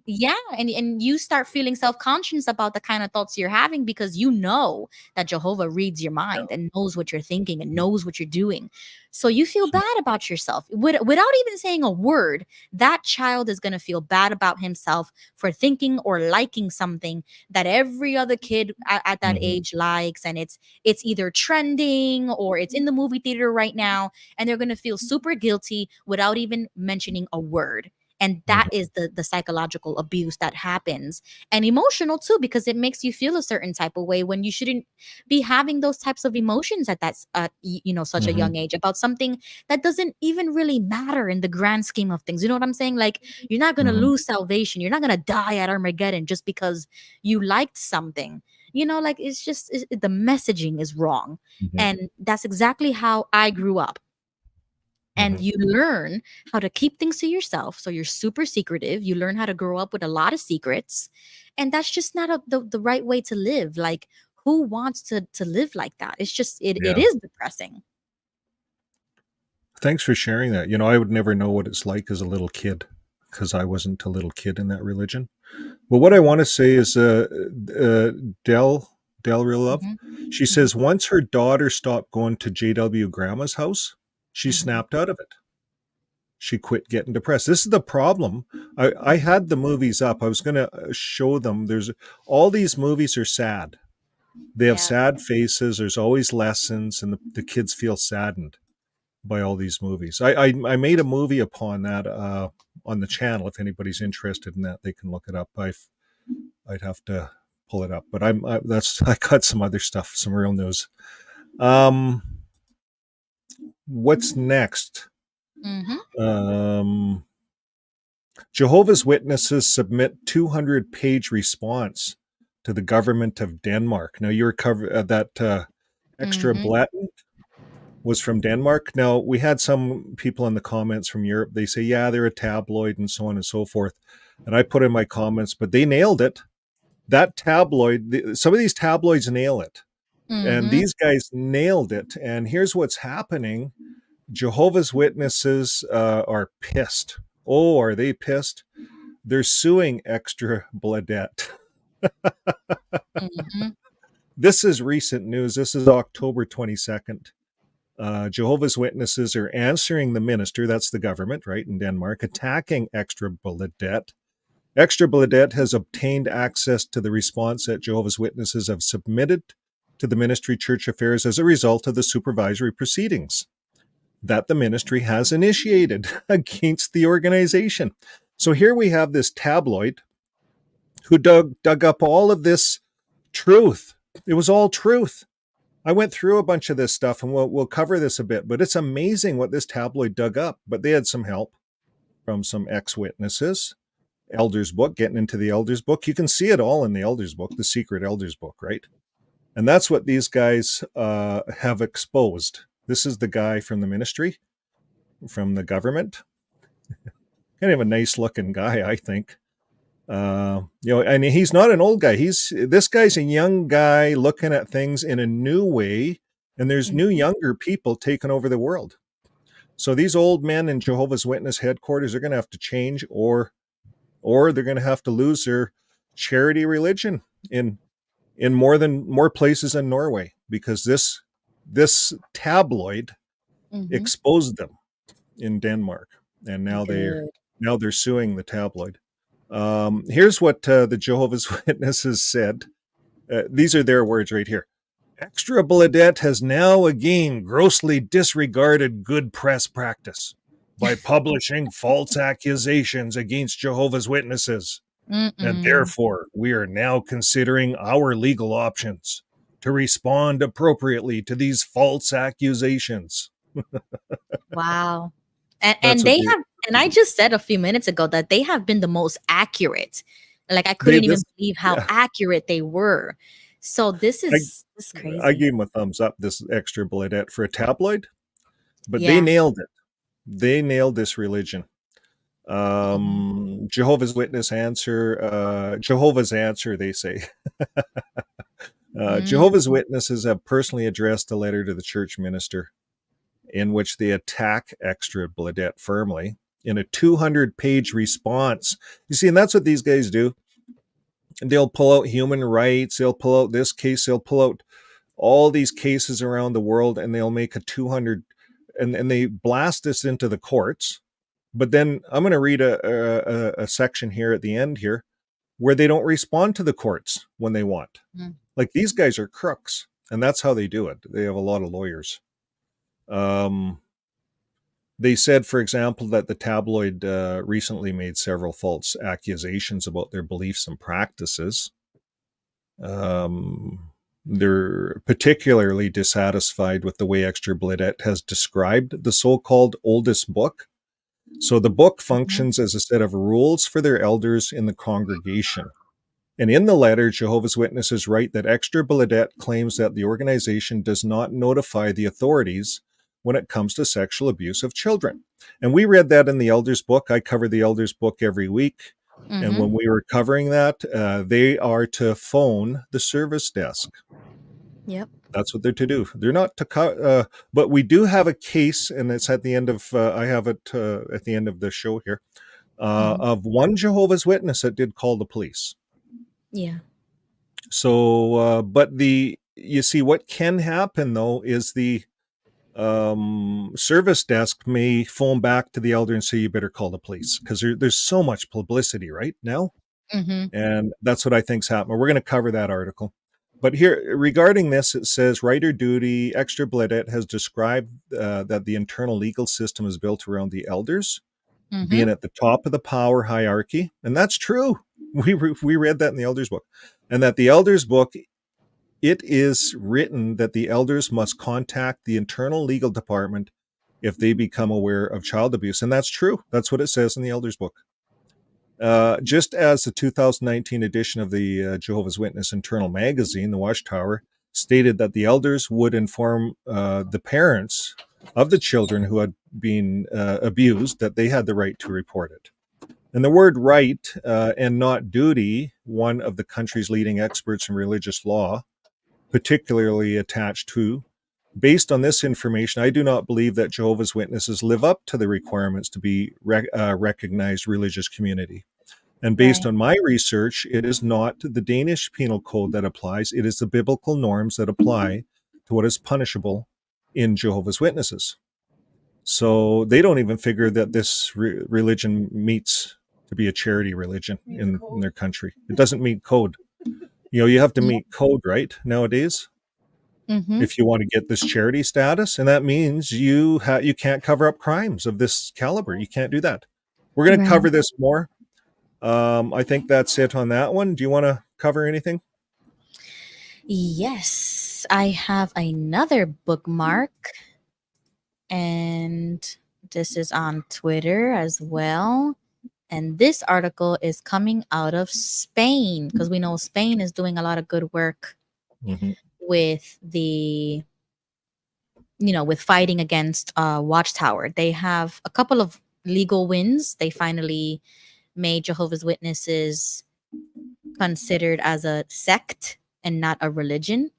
Yeah, and you start feeling self-conscious about the kind of thoughts you're having because that Jehovah reads your mind and knows what you're thinking and knows what you're doing. So you feel bad about yourself. Without even saying a word, that child is going to feel bad about himself for thinking or liking something that every other kid at that age likes, and it's either trending or it's in the movie theater right now, and they're going to feel super guilty without even mentioning a word. And that is the psychological abuse that happens, and emotional too, because it makes you feel a certain type of way when you shouldn't be having those types of emotions at such a young age about something that doesn't even really matter in the grand scheme of things. You know what I'm saying? Like, you're not going to lose salvation. You're not going to die at Armageddon just because you liked something. Like, the messaging is wrong. And that's exactly how I grew up. And you learn how to keep things to yourself. So you're super secretive. You learn how to grow up with a lot of secrets. And that's just not the right way to live. Like, who wants to live like that? It's just, it is depressing. Thanks for sharing that. I would never know what it's like as a little kid because I wasn't a little kid in that religion. But what I want to say is Del Real Love, she says once her daughter stopped going to JW Grandma's house, she snapped out of it. She quit getting depressed. This is the problem. I had the movies up. I was going to show them. There's all these movies are sad. They have sad faces. There's always lessons, and the kids feel saddened by all these movies. I made a movie upon that on the channel. If anybody's interested in that, they can look it up. I'd have to pull it up, but I got some other stuff, some real news. What's next? Jehovah's Witnesses submit 200-page response to the government of Denmark. Now, you were that extra blatant was from Denmark. Now, we had some people in the comments from Europe. They say, yeah, they're a tabloid and so on and so forth. And I put in my comments, but they nailed it. That tabloid, some of these tabloids nail it. And these guys nailed it. And here's what's happening. Jehovah's Witnesses are pissed. Oh, are they pissed? They're suing Extra Bladet. This is recent news. This is October 22nd. Jehovah's Witnesses are answering the minister, that's the government, right, in Denmark, attacking Extra Bladet. Extra Bladet has obtained access to the response that Jehovah's Witnesses have submitted to the Ministry Church Affairs as a result of the supervisory proceedings that the ministry has initiated against the organization. So here we have this tabloid who dug up all of this truth. It was all truth. I went through a bunch of this stuff, and we'll cover this a bit, but it's amazing what this tabloid dug up. But they had some help from some ex-witnesses. Elders book, getting into the Elders book. You can see it all in the Elders book, the secret Elders book, right? And that's what these guys have exposed. This is the guy from the ministry, from the government. Kind of a nice looking guy, I think. And he's not an old guy. This guy's a young guy looking at things in a new way, and there's new younger people taking over the world. So these old men in Jehovah's Witness headquarters are going to have to change, or they're going to have to lose their charity religion in more places than Norway, because this tabloid exposed them in Denmark, and now they're suing the tabloid. Here's what the Jehovah's Witnesses said. These are their words right here. Extra Bladet has now again grossly disregarded good press practice by publishing false accusations against Jehovah's Witnesses. And therefore, we are now considering our legal options to respond appropriately to these false accusations. Wow. And they have, and I just said a few minutes ago that they have been the most accurate. Like, I couldn't even believe how accurate they were. So this is crazy. I gave them a thumbs up, this Extra Bladet, for a tabloid, but they nailed it. They nailed this religion. Jehovah's Witness answer, Jehovah's answer, they say. Jehovah's Witnesses have personally addressed a letter to the church minister in which they attack Extra Bladet firmly in a 200-page response. You see, and that's what these guys do. They'll pull out human rights. They'll pull out this case. They'll pull out all these cases around the world, and they'll make a 200, and they blast this into the courts. But then I'm going to read a section here at the end here where they don't respond to the courts when they want. Like, these guys are crooks, and that's how they do it. They have a lot of lawyers. They said, for example, that the tabloid recently made several false accusations about their beliefs and practices. They're particularly dissatisfied with the way Extra Bledette has described the so-called oldest book. So the book functions as a set of rules for their elders in the congregation. And in the letter, Jehovah's Witnesses write that Extra Bledette claims that the organization does not notify the authorities when it comes to sexual abuse of children. And we read that in the Elders book. I cover the Elders book every week. And when we were covering that, they are to phone the service desk. Yep. That's what they're to do. They're not to but we do have a case, and it's at the end of, I have it at the end of the show here, of one Jehovah's Witness that did call the police. Yeah. So, but you see, what can happen though is the service desk may phone back to the elder and say, you better call the police, because there's so much publicity right now. And that's what I think's happening. We're going to cover that article. But here, regarding this, it says, Writer Duty, Extra Bledette has described that the internal legal system is built around the elders being at the top of the power hierarchy. And that's true. We read that in the elders book. And that the elders book, it is written that the elders must contact the internal legal department if they become aware of child abuse. And that's true. That's what it says in the elders book. Just as the 2019 edition of the Jehovah's Witness Internal Magazine, the Watchtower, stated that the elders would inform the parents of the children who had been abused that they had the right to report it. And the word right and not duty, one of the country's leading experts in religious law, particularly attached to, based on this information, I do not believe that Jehovah's Witnesses live up to the requirements to be recognized religious community. And based on my research, it is not the Danish penal code that applies. It is the biblical norms that apply to what is punishable in Jehovah's Witnesses. So they don't even figure that this religion meets to be a charity religion in their country. It doesn't meet code. You know, you have to meet code, right, nowadays, if you want to get this charity status. And that means you can't cover up crimes of this caliber. You can't do that. We're going to cover this more. I think that's it on that one. Do you want to cover anything? Yes, I have another bookmark, and this is on Twitter as well. And this article is coming out of Spain, because we know Spain is doing a lot of good work with the, with fighting against Watchtower. They have a couple of legal wins. They finally made Jehovah's Witnesses considered as a sect and not a religion.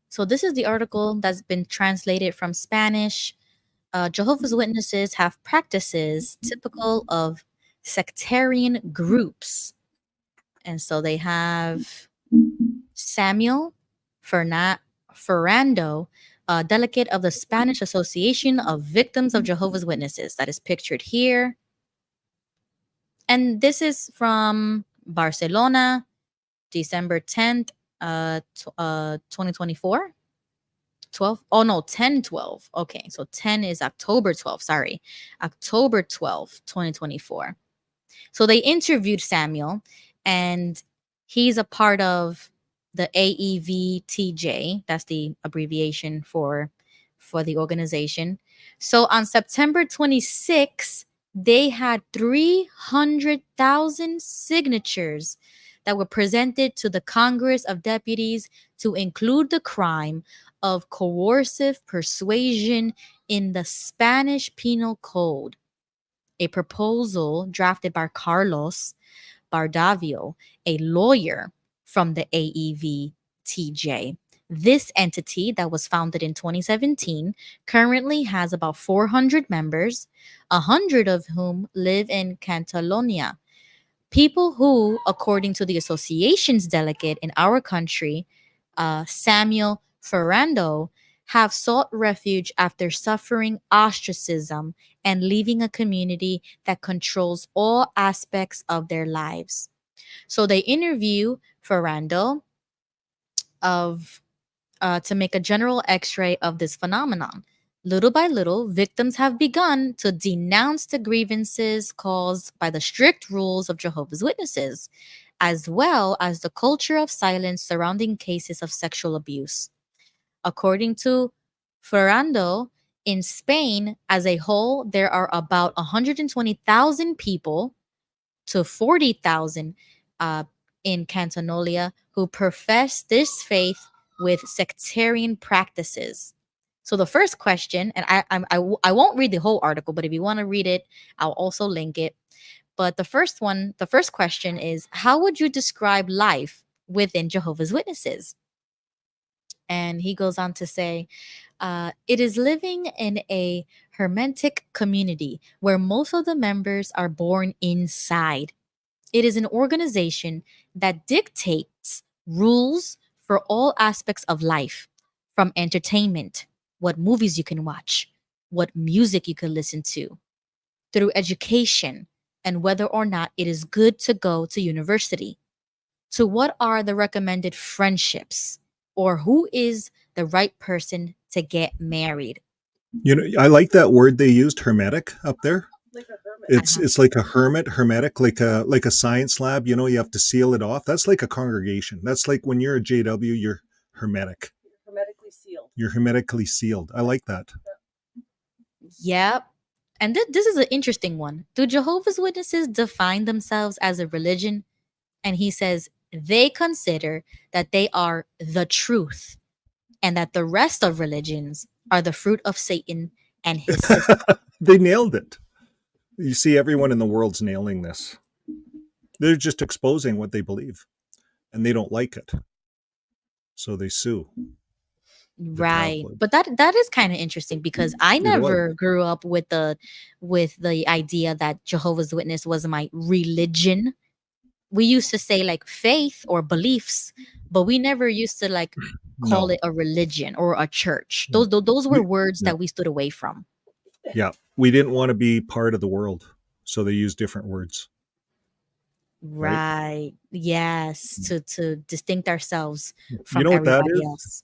So this is the article that's been translated from Spanish. Jehovah's Witnesses have practices typical of sectarian groups. And so they have Samuel Ferrando, delegate of the Spanish Association of Victims of Jehovah's Witnesses, that is pictured here. And this is from Barcelona, December 10th, 2024. 12? Oh, no, 10/12. Okay, so 10 is October 12th. Sorry. October 12th, 2024. So they interviewed Samuel, and he's a part of the AEVTJ. That's the abbreviation for the organization. So on September 26th, they had 300,000 signatures that were presented to the Congress of Deputies to include the crime of coercive persuasion in the Spanish Penal Code, a proposal drafted by Carlos Bardavio, a lawyer from the AEVTJ. This entity that was founded in 2017 currently has about 400 members, 100 of whom live in Catalonia. People who, according to the association's delegate in our country, Samuel Ferrando, have sought refuge after suffering ostracism and leaving a community that controls all aspects of their lives. So they interview Ferrando to make a general x-ray of this phenomenon. Little by little, victims have begun to denounce the grievances caused by the strict rules of Jehovah's Witnesses, as well as the culture of silence surrounding cases of sexual abuse. According to Ferrando, in Spain as a whole, there are about 120,000 people to 40,000 in Catalonia who profess this faith with sectarian practices. So the first question, and I won't read the whole article, but if you want to read it, I'll also link it. But the first question is, how would you describe life within Jehovah's Witnesses? And he goes on to say, it is living in a hermetic community where most of the members are born inside. It is an organization that dictates rules for all aspects of life, from entertainment, what movies you can watch, what music you can listen to, through education, and whether or not it is good to go to university, to what are the recommended friendships, or who is the right person to get married. You know, I like that word they used, hermetic, up there. Like a hermit. It's like a hermetic, like a science lab. You know, you have to seal it off. That's like a congregation. That's like when you're a JW, you're hermetic. Hermetically sealed. You're hermetically sealed. I like that. Yep. And this is an interesting one. Do Jehovah's Witnesses define themselves as a religion? And he says they consider that they are the truth and that the rest of religions are the fruit of Satan and his system. They nailed it. You see, everyone in the world's nailing this. They're just exposing what they believe, and they don't like it, so they sue. Right. tabloids. But that is kind of interesting because I It was. never grew up with the idea that Jehovah's Witness was my religion. We used to say like faith or beliefs, but we never used to like call No. it a religion or a church. Those were words yeah. that we stood away from. Yeah, we didn't want to be part of the world, so they used different words. Right? Right. Yes. To distinct ourselves You from know what that everybody is?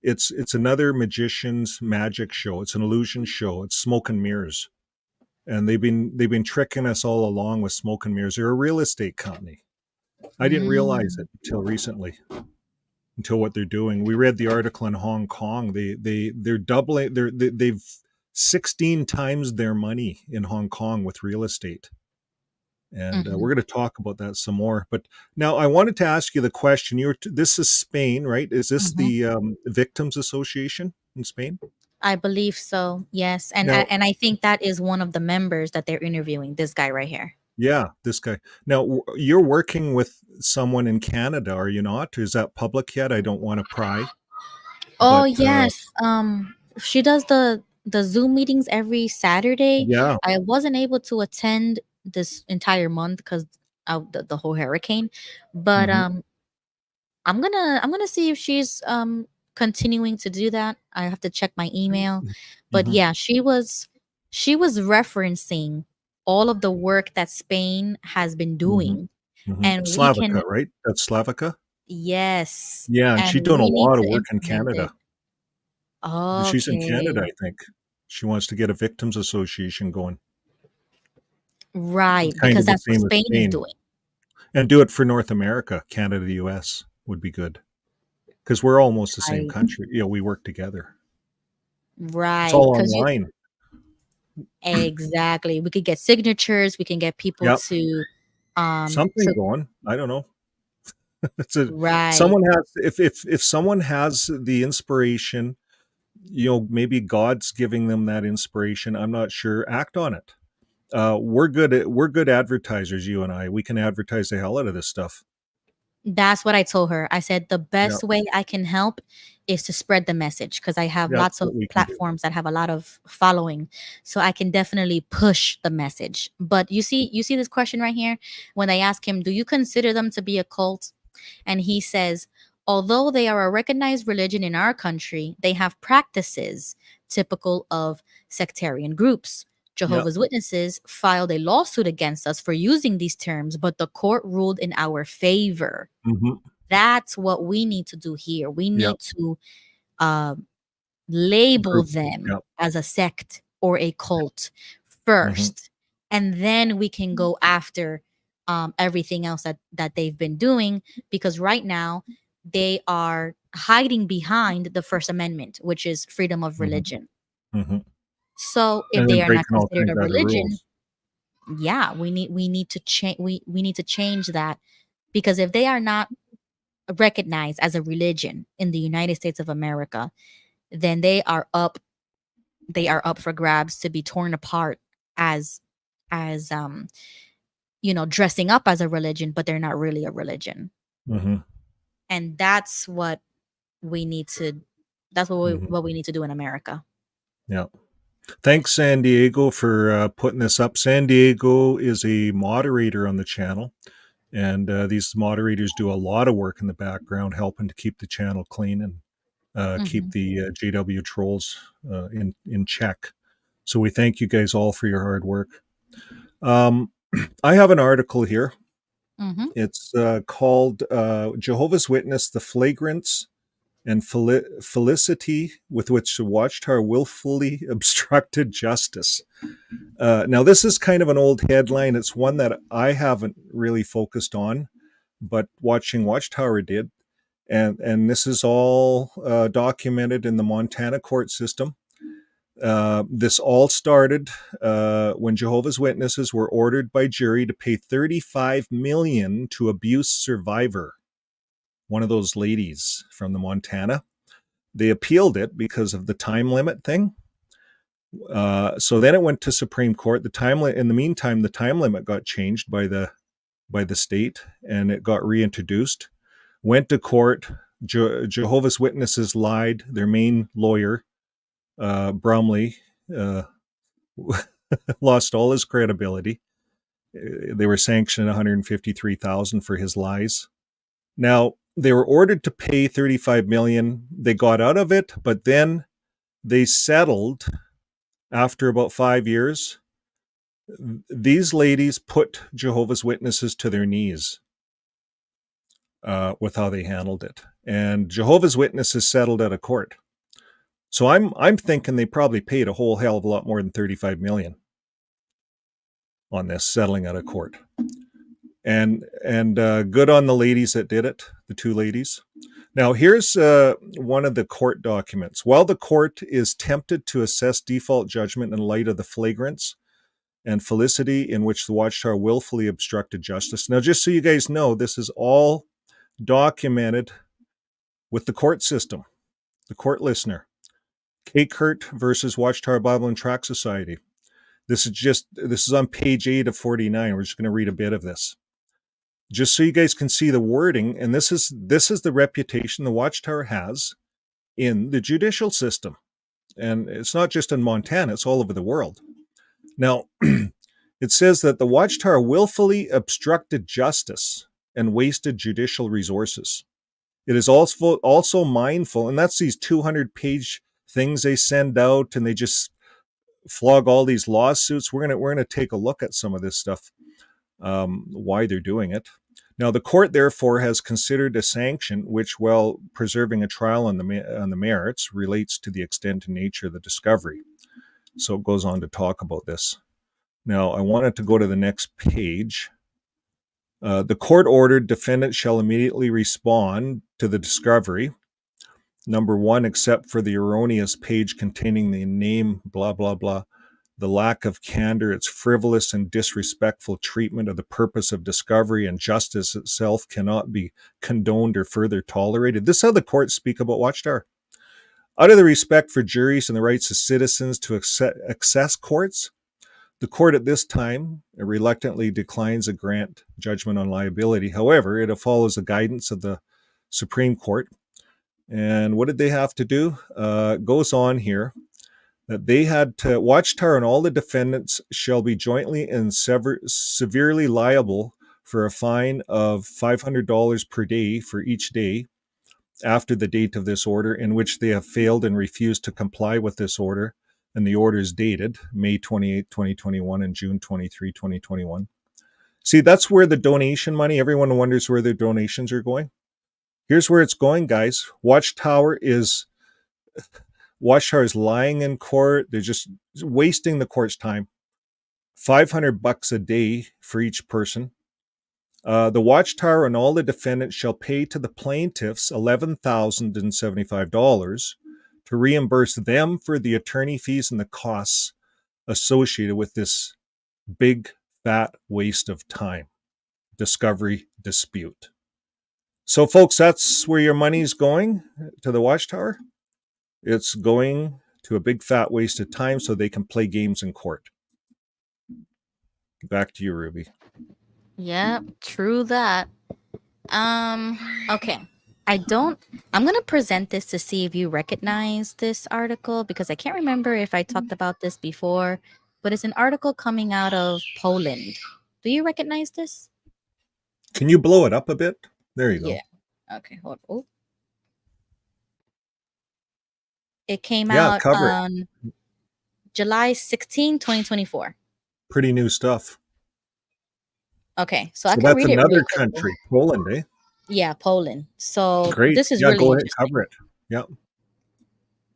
else. It's another magician's magic show. It's an illusion show. It's smoke and mirrors, and they've been tricking us all along with smoke and mirrors. They're a real estate company. I didn't realize it until recently, until what they're doing. We read the article in Hong Kong. They're doubling. They've 16 times their money in Hong Kong with real estate. And Mhm. we're going to talk about that some more. But now I wanted to ask you the question. This is Spain, right? Is this the Victims Association in Spain? I believe so. Yes. And Now, I think that is one of the members that they're interviewing, this guy right here. yeah, this guy. Now, you're working with someone in Canada, are you not? Is that public yet? I don't want to pry. Oh, But, yes. She does the Zoom meetings every Saturday. yeah. I wasn't able to attend this entire month because of the whole hurricane, but Mhm. I'm gonna see if she's continuing to do that. I have to check my email, but Mhm. yeah, she was referencing all of the work that Spain has been Mhm. doing, Mhm. and we can Slavica, right? That's Slavica? yes, Yeah, and and she's doing a we need lot of to work in implement it. Canada. She's in Canada, Okay. I think. She wants to get a victims association going. Right, Kind because of the that's what same as Spain is Spain. doing. And do it for North America, Canada, the US would be good. Because we're almost the same Right. country. You know, we work together. It's Right, all because you online. exactly. We could get signatures. We can get people Yep. to Something going. I don't know. It's a right. someone has if someone has the inspiration, you know, maybe God's giving them that inspiration. I'm not sure. Act on it. We're good advertisers, you and I. We can advertise the hell out of this stuff. That's what I told her. I said the Yeah. best way I can help is to spread the message because I have Yeah, lots that's of what we can do. platforms that have a lot of following. So I can definitely push the message. But you see this question right here when they ask him, "Do you consider them to be a cult?" And he says, "Although they are a recognized religion in our country, they have practices typical of sectarian groups. Yeah. Jehovah's Witnesses filed a lawsuit against us for using these terms, but the court ruled in our favor." Mhm. That's what we need to do here. We Yeah. need to uh, label Group. them Yeah. as a sect or a cult Mm-hmm. first, and then we can go after everything else that they've been doing, because right now they are hiding behind the First Amendment, which is freedom of Mm-hmm. religion. Mm-hmm. So if And they they're are not breaking all considered kinds a of other religion, rules. yeah, we need to change. We need to change that, because if they are not recognized as a religion in the United States of America, then they are up for grabs to be torn apart as dressing up as a religion, but they're not really a religion. Mm-hmm. And that's what we need to Mm-hmm. what we need to do in America. Yeah. Thanks, San Diego, for putting this up. San Diego is a moderator on the channel, and these moderators do a lot of work in the background, helping to keep the channel clean and keep the JW trolls in check. So we thank you guys all for your hard work. I have an article here. Mm-hmm. It's called Jehovah's Witness, the Flagrants and Felicity with which the Watchtower willfully obstructed justice. Now, this is kind of an old headline. It's one that I haven't really focused on, but Watching Watchtower did. And this is all documented in the Montana court system. This all started when Jehovah's Witnesses were ordered by jury to pay $35 million to abuse survivor, one of those ladies from the Montana. They appealed it because of the time limit thing. So then it went to Supreme Court. In the meantime, the time limit got changed by the state, and it got reintroduced. Went to court. Jehovah's Witnesses lied. Their main lawyer, Brumley, lost all his credibility. They were sanctioned $153,000 for his lies. Now, they were ordered to pay $35 million. They got out of it, but then they settled after about 5 years. These ladies put Jehovah's Witnesses to their knees with how they handled it. And Jehovah's Witnesses settled out of court. So I'm thinking they probably paid a whole hell of a lot more than $35 million on this, settling out of court. And good on the ladies that did it, the two ladies. Now, here's one of the court documents. While the court is tempted to assess default judgment in light of the flagrants and felicity in which the Watchtower willfully obstructed justice. Now, just so you guys know, this is all documented with the court system, the court listener. K. Kurt versus Watchtower Bible and Tract Society. This is on page 8 of 49. We're just going to read a bit of this, just so you guys can see the wording. And this is the reputation the Watchtower has in the judicial system. And it's not just in Montana, it's all over the world. Now, it says that the Watchtower willfully obstructed justice and wasted judicial resources. It is also mindful, and that's these 200-page things they send out, and they just flog all these lawsuits. We're gonna take a look at some of this stuff, why they're doing it. Now, the court therefore has considered a sanction which, while preserving a trial on the merits, relates to the extent and nature of the discovery. So it goes on to talk about this. Now, I wanted to go to the next page. The court ordered defendant shall immediately respond to the discovery. Number 1, except for the erroneous page containing the name, blah, blah, blah, the lack of candor, its frivolous and disrespectful treatment of the purpose of discovery and justice itself cannot be condoned or further tolerated. This is how the courts speak about Watchtower. Out of the respect for juries and the rights of citizens to access courts, the court at this time reluctantly declines a grant judgment on liability. However, it follows the guidance of the Supreme Court. And what did they have to do? It goes on here that they had to, Watchtower and all the defendants shall be jointly and severely liable for a fine of $500 per day for each day after the date of this order in which they have failed and refused to comply with this order. And the order is dated May 28, 2021 and June 23, 2021. See, that's where the donation money, everyone wonders where their donations are going. Here's where it's going, guys. Watchtower is Watchtower is lying in court. They're just wasting the court's time. $500 a day for each person. The Watchtower and all the defendants shall pay to the plaintiffs $11,075 to reimburse them for the attorney fees and the costs associated with this big, fat waste of time. Discovery dispute. So, folks, that's where your money's going, to the Watchtower. It's going to a big, fat waste of time so they can play games in court. Back to you, Ruby. Yeah, true that. Okay. I'm gonna present this to see if you recognize this article, because I can't remember if I talked about this before, but it's an article coming out of Poland. Do you recognize this? Can you blow it up a bit? There you go. Yeah. Okay, hold on. Oh. It came Yeah, out cover it. on July 16, 2024. Pretty new stuff. Okay, so So I can that's read it another real quickly. country, Poland, eh? Yeah, Poland. So Great. this is Yeah, really go ahead, interesting. cover it. Yeah.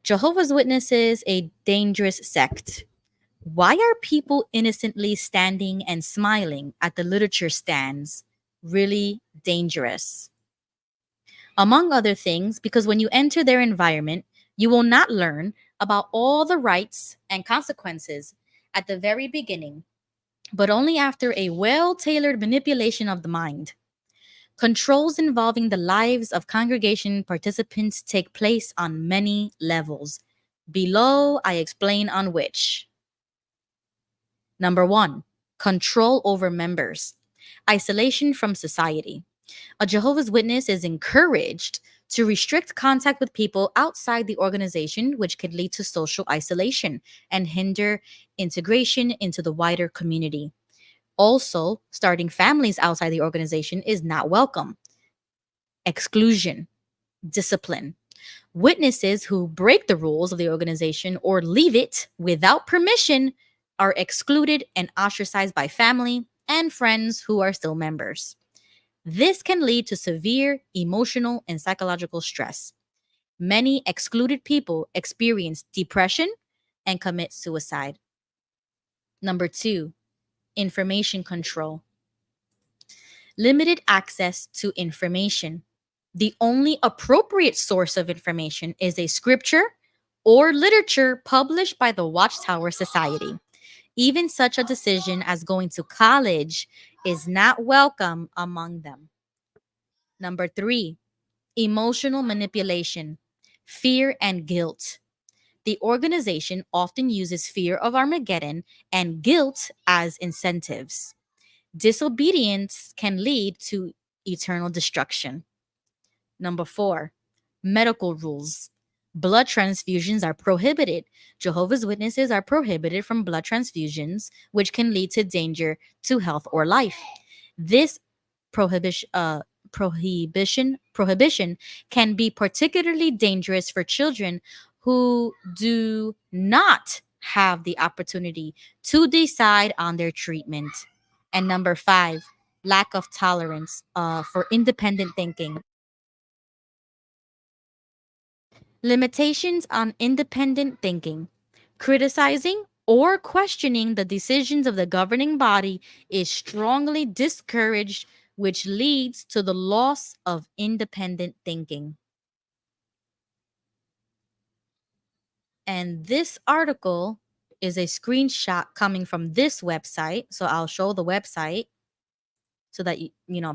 Jehovah's Witnesses, a dangerous sect. Why are people innocently standing and smiling at the literature stands really dangerous? Among other things, because when you enter their environment, you will not learn about all the rights and consequences at the very beginning, but only after a well-tailored manipulation of the mind. Controls involving the lives of congregation participants take place on many levels. Below, I explain on which. Number 1, control over members. Isolation from society. A Jehovah's Witness is encouraged to restrict contact with people outside the organization, which could lead to social isolation and hinder integration into the wider community. Also, starting families outside the organization is not welcome. Exclusion, discipline. Witnesses who break the rules of the organization or leave it without permission are excluded and ostracized by family and friends who are still members. This can lead to severe emotional and psychological stress. Many excluded people experience depression and commit suicide. Number 2, information control. Limited access to information. The only appropriate source of information is a scripture or literature published by the Watchtower Society. Even such a decision as going to college is not welcome among them. Number 3, emotional manipulation, fear and guilt. The organization often uses fear of Armageddon and guilt as incentives. Disobedience can lead to eternal destruction. Number 4, medical rules. Blood transfusions are prohibited. Jehovah's Witnesses are prohibited from blood transfusions, which can lead to danger to health or life. This prohibition can be particularly dangerous for children who do not have the opportunity to decide on their treatment. And number 5, lack of tolerance for independent thinking. Limitations on independent thinking. Criticizing or questioning the decisions of the governing body is strongly discouraged, which leads to the loss of independent thinking. And this article is a screenshot coming from this website. So I'll show the website so that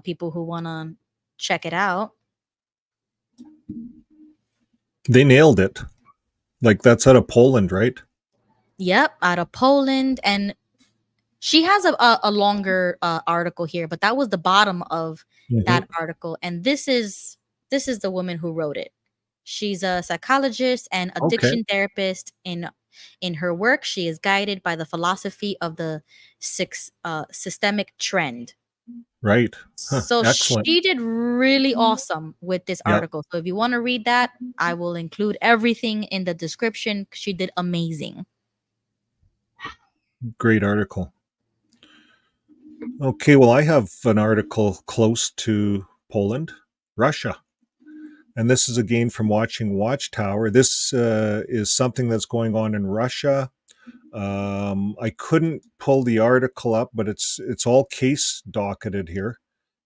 people who want to check it out. They nailed it. Like, that's out of Poland, right? Yep, out of Poland. And she has a longer article here, but that was the bottom of that article. And this is the woman who wrote it. She's a psychologist and addiction therapist. In her work, she is guided by the philosophy of the systemic trend. Right. So excellent. she did really awesome with this article. So if you want to read that, I will include everything in the description. She did amazing. Great article. Okay, well, I have an article close to Poland, Russia. and this is again from watching Watchtower. This is something that's going on in Russia. I couldn't pull the article up, but it's all case docketed here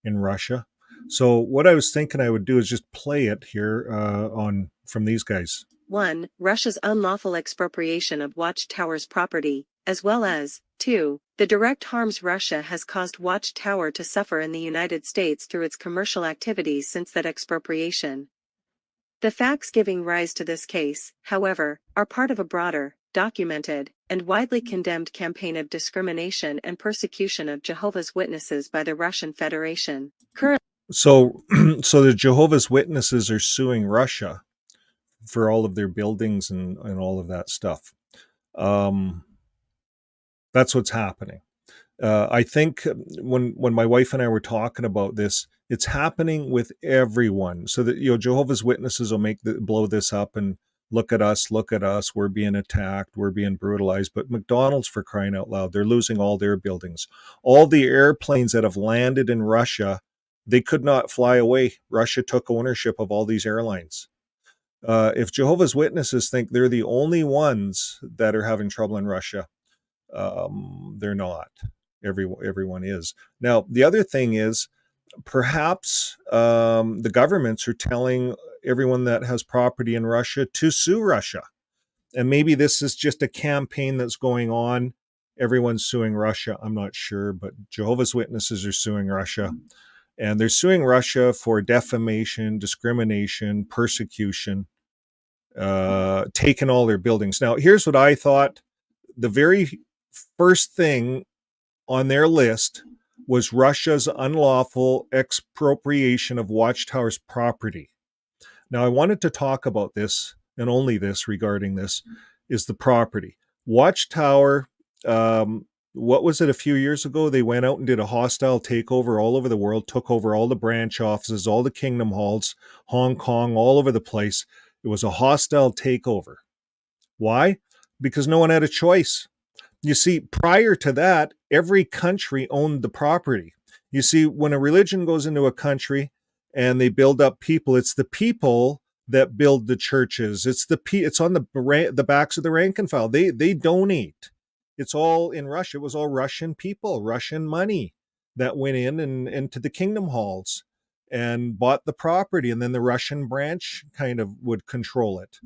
in Russia. So what I was thinking I would do is just play it here on from these guys. 1. Russia's unlawful expropriation of Watchtower's property, as well as 2. The direct harms Russia has caused Watchtower to suffer in the United States through its commercial activities since that expropriation. The facts giving rise to this case, however, are part of a broader, documented, and widely condemned campaign of discrimination and persecution of Jehovah's Witnesses by the Russian Federation. So the Jehovah's Witnesses are suing Russia for all of their buildings and all of that stuff. That's what's happening. I think when my wife and I were talking about this, it's happening with everyone. So that Jehovah's Witnesses will blow this up and look at us, we're being attacked, we're being brutalized. But McDonald's, for crying out loud, they're losing all their buildings. All the airplanes that have landed in Russia, they could not fly away. Russia took ownership of all these airlines. If Jehovah's Witnesses think they're the only ones that are having trouble in Russia, they're not. Everyone is. Now, the other thing is, perhaps the governments are telling everyone that has property in Russia to sue Russia. And maybe this is just a campaign that's going on. Everyone's suing Russia. I'm not sure, but Jehovah's Witnesses are suing Russia. And they're suing Russia for defamation, discrimination, persecution, taking all their buildings. Now, here's what I thought. The very first thing on their list was Russia's unlawful expropriation of Watchtower's property. Now, I wanted to talk about this, and only this regarding this, is the property. Watchtower, what was it, a few years ago? They went out and did a hostile takeover all over the world, took over all the branch offices, all the kingdom halls, Hong Kong, all over the place. It was a hostile takeover. Why? Because no one had a choice. You see, prior to that, every country owned the property. You see, when a religion goes into a country and they build up people, it's the people that build the churches. It's on the backs of the rank and file. They donate. It's all in Russia. It was all Russian people, Russian money that went in and into the kingdom halls and bought the property, and then the Russian branch kind of would control it.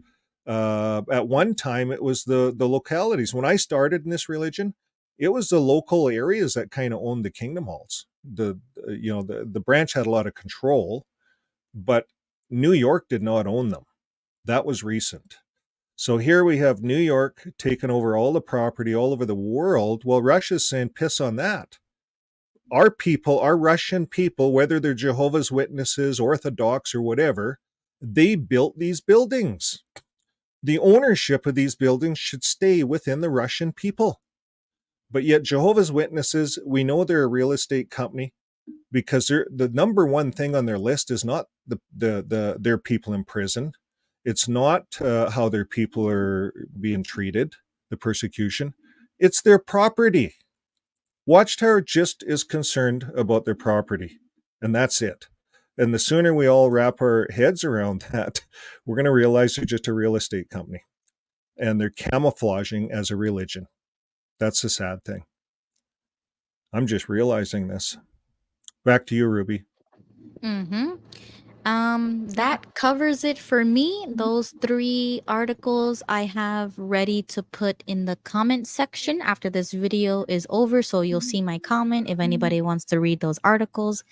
At one time, it was the localities. When I started in this religion, it was the local areas that kind of owned the kingdom halls. The branch had a lot of control, but New York did not own them. That was recent. So here we have New York taking over all the property all over the world. Well, Russia's saying, piss on that. Our people, our Russian people, whether they're Jehovah's Witnesses, Orthodox, or whatever, they built these buildings. The ownership of these buildings should stay within the Russian people. But yet Jehovah's Witnesses, we know they're a real estate company because the number one thing on their list is not their people in prison. It's not how their people are being treated, the persecution. It's their property. Watchtower just is concerned about their property, and that's it. And the sooner we all wrap our heads around that, we're going to realize they're just a real estate company, and they're camouflaging as a religion. That's the sad thing. I'm just realizing this. Back to you, Ruby. Mm-hmm. That covers it for me. Those 3 articles I have ready to put in the comment section after this video is over. So you'll see my comment if anybody wants to read those articles.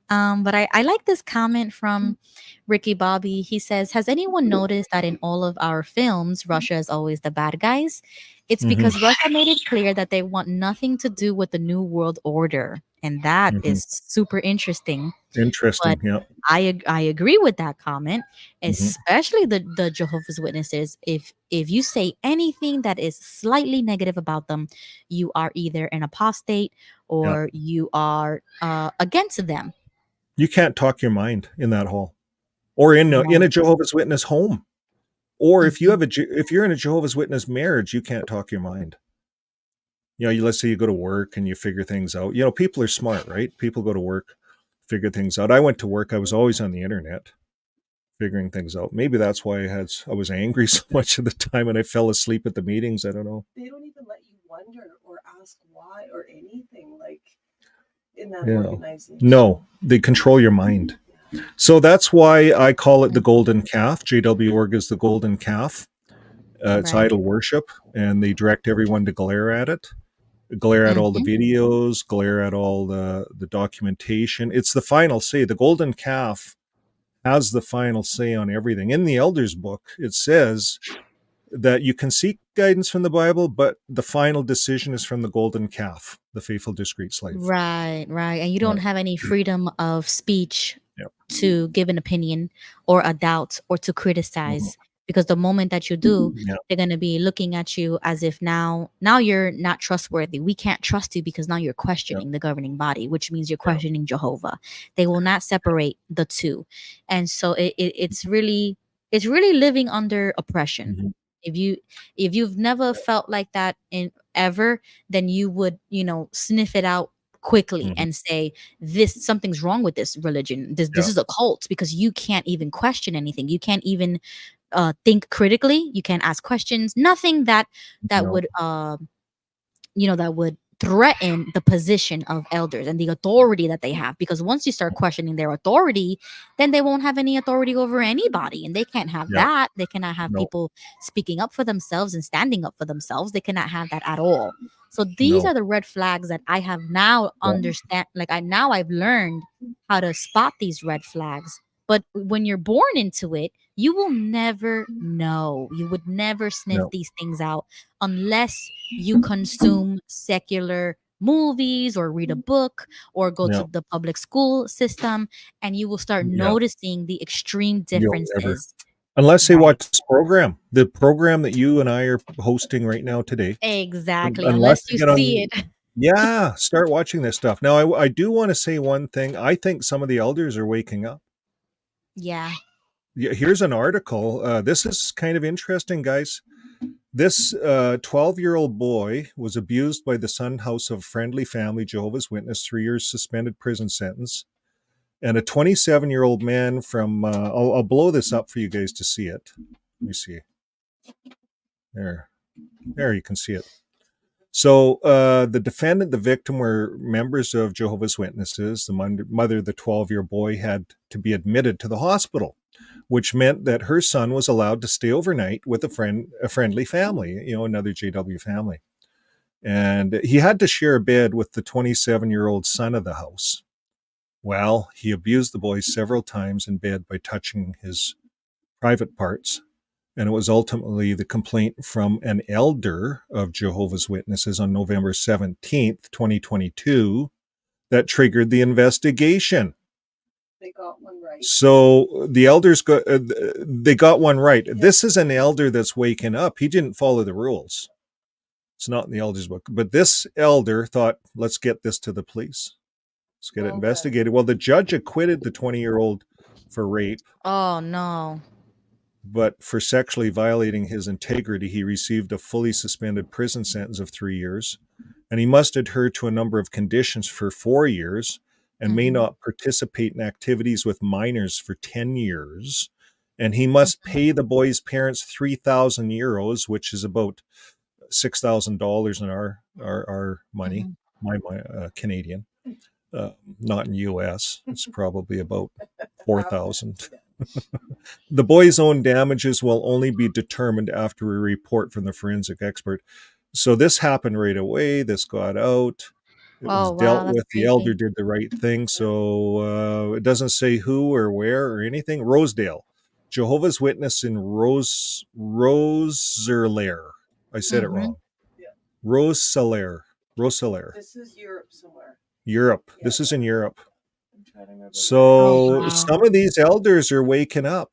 But I like this comment from Ricky Bobby. He says, has anyone noticed that in all of our films, Russia is always the bad guys? It's because Russia made it clear that they want nothing to do with the New World Order. And that is super interesting. Interesting, But yeah. I agree with that comment, especially the Jehovah's Witnesses. If you say anything that is slightly negative about them, you are either an apostate or you are against them. You can't talk your mind in that hall, or in a Jehovah's Witness home, or if you're in a Jehovah's Witness marriage, you can't talk your mind. Let's say you go to work and you figure things out. People are smart, right? People go to work, figure things out. I went to work. I was always on the internet, figuring things out. Maybe that's why I was angry so much of the time and I fell asleep at the meetings. I don't know. They don't even let you wonder or ask why or anything like in that Yeah. organization. No, they control your mind. So that's why I call it the golden calf. JW org is the golden calf. It's Right. idol worship, and they direct everyone to glare at it, glare at all the videos, glare at all the documentation. It's the final say. The golden calf has the final say on everything. In the elders book, it says that you can seek guidance from the Bible, but the final decision is from the golden calf, the faithful discreet slave. Right, right. And you don't have any freedom of speech Yep. to give an opinion or a doubt or to criticize. Because the moment that you do, Yeah. they're going to be looking at you as if now you're not trustworthy. We can't trust you because now you're questioning the governing body, which means you're questioning Jehovah. They will not separate the two. And so it's really living under oppression. Mhm. If you've never felt like that in ever, then you would, sniff it out quickly Mhm. and say something's wrong with this religion. This Yeah. is a cult, because you can't even question anything. You can't even think critically. You can't ask questions. Nothing that No. would that would threaten the position of elders and the authority that they have. Because once you start questioning their authority, then they won't have any authority over anybody, and they can't have Yeah. that. They cannot have No. people speaking up for themselves and standing up for themselves. They cannot have that at all. So these No. are the red flags that I have now understand. Like I've learned how to spot these red flags. But when you're born into it, you will never know. You would never sniff No. these things out unless you consume secular movies or read a book or go to No. the public school system, and you will start Yeah. noticing the extreme You'll never. differences. Unless they Right. watch this program, the program that you and I are hosting right now today. Exactly. Unless Unless they you get on, see it. yeah, start watching this stuff. Now, I do want to say one thing. I think some of the elders are waking up. Yeah. Yeah, here's an article. This is kind of interesting, guys. This 12-year-old boy was abused by the Son House of Friendly Family Jehovah's Witness, 3 years suspended prison sentence. And a 27-year-old man from, I'll blow this up for you guys to see it. Let me see. There you can see it. So the defendant, the victim, were members of Jehovah's Witnesses. The mother of the 12-year boy had to be admitted to the hospital, which meant that her son was allowed to stay overnight with a friendly family, another JW family. And he had to share a bed with the 27-year-old son of the house. Well, he abused the boy several times in bed by touching his private parts. And it was ultimately the complaint from an elder of Jehovah's Witnesses on November 17th, 2022, that triggered the investigation. They got one right. So the elders got one right. This is an elder that's waking up. He didn't follow the rules. It's not in the elders book. But this elder thought, let's get this to the police. Let's get it investigated. Well, the judge acquitted the 20-year-old for rape. Oh no. But for sexually violating his integrity, he received a fully suspended prison sentence of 3 years. And he must adhere to a number of conditions for 4 years and may not participate in activities with minors for 10 years. And he must pay the boy's parents 3,000 euros, which is about $6,000 in our money, my Canadian, not in US. It's probably about 4,000. The boy's own damages will only be determined after a report from the forensic expert. So this happened right away. This got out. It was dealt That's with. The crazy. elder did the right thing. So it doesn't say who or where or anything. Rosedale, Jehovah's Witness in Roeselare. I said it wrong. Yeah. Roeselare. This is Europe somewhere. Europe. Yeah. This is in Europe. I'm trying to remember. So wow. some of these elders are waking up.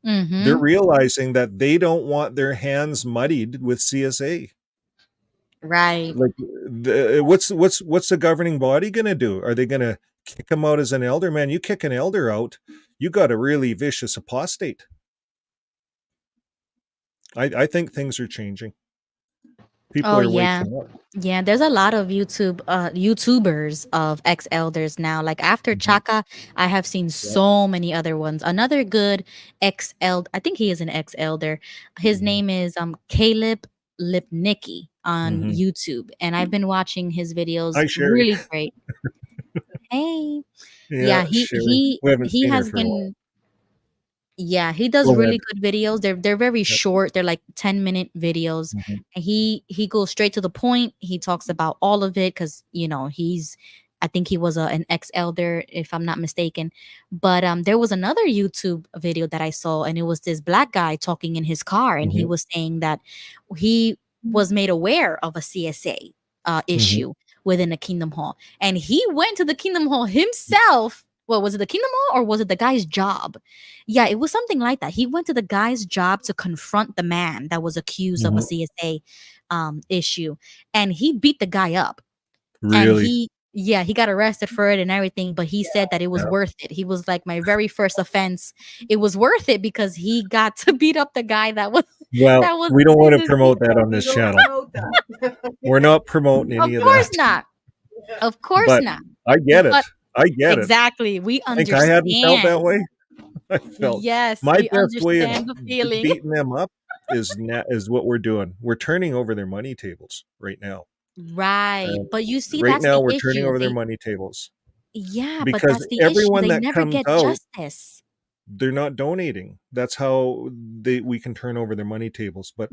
They're realizing that they don't want their hands muddied with CSA. Right. Like, what's the governing body going to do? Are they going to kick him out as an elder? Man, you kick an elder out, you got a really vicious apostate. I think things are changing. People Oh are yeah. waking up. Yeah, there's a lot of YouTubers of ex-elders now. Like after Chaka, I have seen so many other ones. Another good ex-eld, I think he is an ex-elder. His name is Caleb Lipnicki on Mm-hmm. YouTube, and I've been watching his videos. Hi, Sherry. Really great. Hey. Yeah, Yeah, he Sherry. he We haven't he seen her has for a while. been yeah, he does Go ahead. really good videos. They're very Yep. short. They're like 10-minute videos. Mhm. And he goes straight to the point. He talks about all of it cuz he's I think he was an ex-elder if I'm not mistaken. But there was another YouTube video that I saw and it was this black guy talking in his car and he Mhm. was saying that he was made aware of a CSA Mhm. issue within the Kingdom Hall. And he went to the Kingdom Hall himself. Well, was it the Kingdom Hall or was it the guy's job? Yeah, it was something like that. He went to the guy's job to confront the man that was accused of a Mhm. CSA issue, and he beat the guy up. And Really? he got arrested for it and everything, but he said that it was Yeah. worth it. He was like, my very first offense, it was worth it because he got to beat up the guy that was Well, that was we don't want to in promote that on We this don't channel. promote that. We're not promoting Of any of course that. not. Of course But not. I get it. But I get it. exactly, we Think I hadn't felt that understand. way? I felt Yes, my we best way of understand the feeling. beating them up is what we're doing. We're turning over their money tables right now. Right. But you see, Right that's now, the we're turning issue. over their money tables Yeah, but because that's the issue. everyone They that never comes get out, justice. they're not donating. That's how we can turn over their money tables. But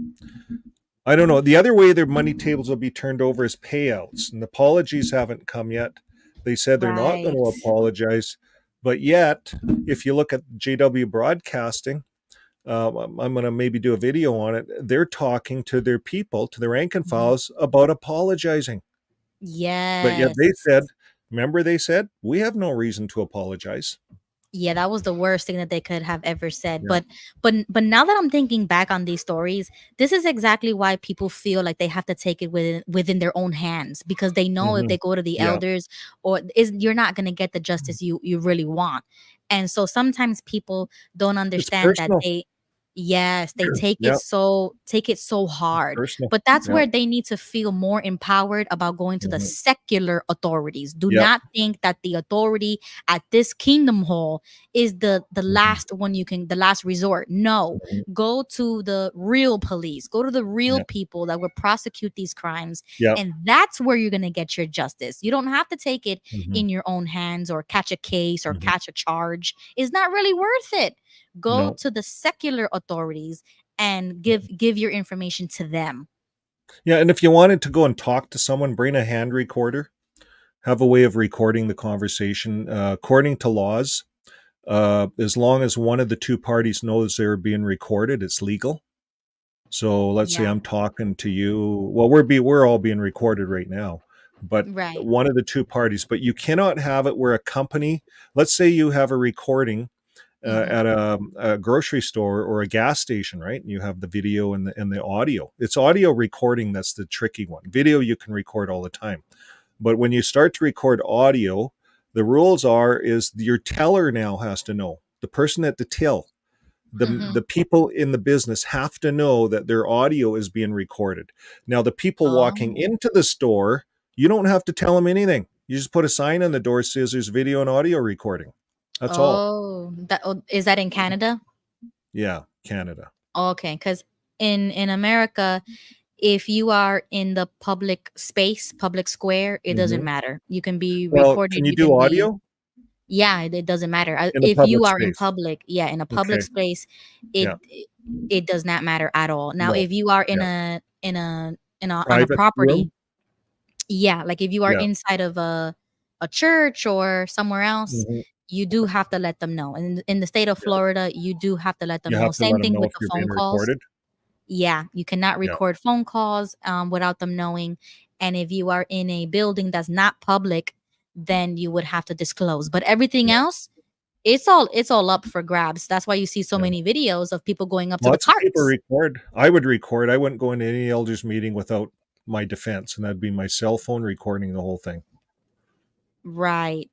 I don't know. The other way their money tables will be turned over is payouts, and apologies haven't come yet. They said they're not going Right. to apologize, but yet, if you look at JW Broadcasting, I'm going to maybe do a video on it. They're talking to their people, to the rank and Mhm. files, about apologizing. But yet Yes. they said, remember, they said we have no reason to apologize. Yeah, that was the worst thing that they could have ever said. Yeah. But now that I'm thinking back on these stories, this is exactly why people feel like they have to take it within their own hands because they know if Mhm. they go to the Yeah. elders you're not going to get the justice you really want. And so sometimes people don't It's understand that personal. they take Yeah. it so hard. Personal. But that's Yeah. where they need to feel more empowered about going to the Mhm. secular authorities. Do Yeah. not think that the authority at this Kingdom Hall is the Mhm. last one the last resort. No, Mhm. go to the real police, go to the real Yeah. people that will prosecute these crimes, Yeah. and that's where you're going to get your justice. You don't have to take it Mhm. in your own hands or catch a case or Mhm. catch a charge. It's not really worth it. Go No. to the secular authorities and give your information to them. Yeah, and if you wanted to go and talk to someone, bring a hand recorder. Have a way of recording the conversation. According to laws, as long as one of the two parties knows they're being recorded, it's legal. So let's say Yeah. I'm talking to you. Well, we're all being recorded right now, but Right. one of the two parties. But you cannot have it where a company. Let's say you have a recording Mhm. at a grocery store or a gas station, right? And you have the video and the audio. It's audio recording that's the tricky one. Video you can record all the time. But when you start to record audio, the rules is your teller now has to know. The person at the till, Mhm. the people in the business have to know that their audio is being recorded. Now, the people walking Oh. into the store, you don't have to tell them anything. You just put a sign on the door that says there's video and audio recording. That's all. Is that in Canada? Yeah, Canada. Okay, because in America, if you are in the public space, public square, it doesn't Mhm. matter. You can be Well, recorded. can you You do can be audio yeah. It doesn't matter. in a If you public are in space? public, yeah, in a public Okay. space, Yeah. it does not matter at all. Now, No. if you are in Yeah. on a Private property, room? yeah, like if you are Yeah. inside of a church or somewhere else, Mhm. you do have to let them know. And in the state of Yeah. Florida, you do have to let them You know. have to Same let them thing know with if the you're phone being calls. recorded. Yeah, you cannot Yeah. record phone calls without them knowing. And if you are in a building that's not public, then you would have to disclose. But everything Yeah. else, it's all up for grabs. That's why you see so Yeah. many videos of people going up to the Lots of people carts. record. I would record. I wouldn't go into any elders meeting without my defense, and that'd be my cell phone recording the whole thing. Right.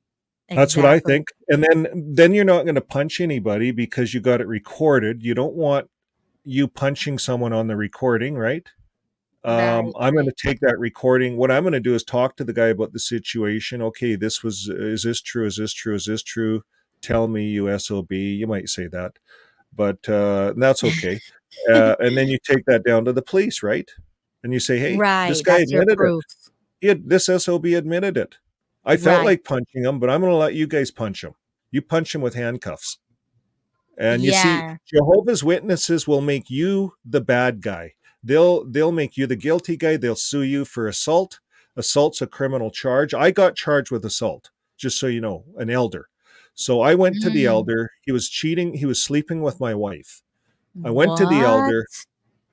That's what I Exactly. think. And then you're not going to punch anybody because you got it recorded. You don't want you punching someone on the recording, right? Right. I'm going to take that recording. What I'm going to do is talk to the guy about the situation. Okay, is this true? Is this true? Is this true? Tell me, you SOB. You might say that, but that's okay. And then you take that down to the police, right? And you say, hey, this Right. guy That's your admitted it. proof. This SOB admitted it. I felt Right. like punching him, but I'm going to let you guys punch him. You punch him with handcuffs. And you see, Yeah. Jehovah's Witnesses will make you the bad guy. They'll make you the guilty guy. They'll sue you for assault. Assault's a criminal charge. I got charged with assault, just so you know, an elder. So I went to the Mm. elder. He was cheating. He was sleeping with my wife. I went to the What? elder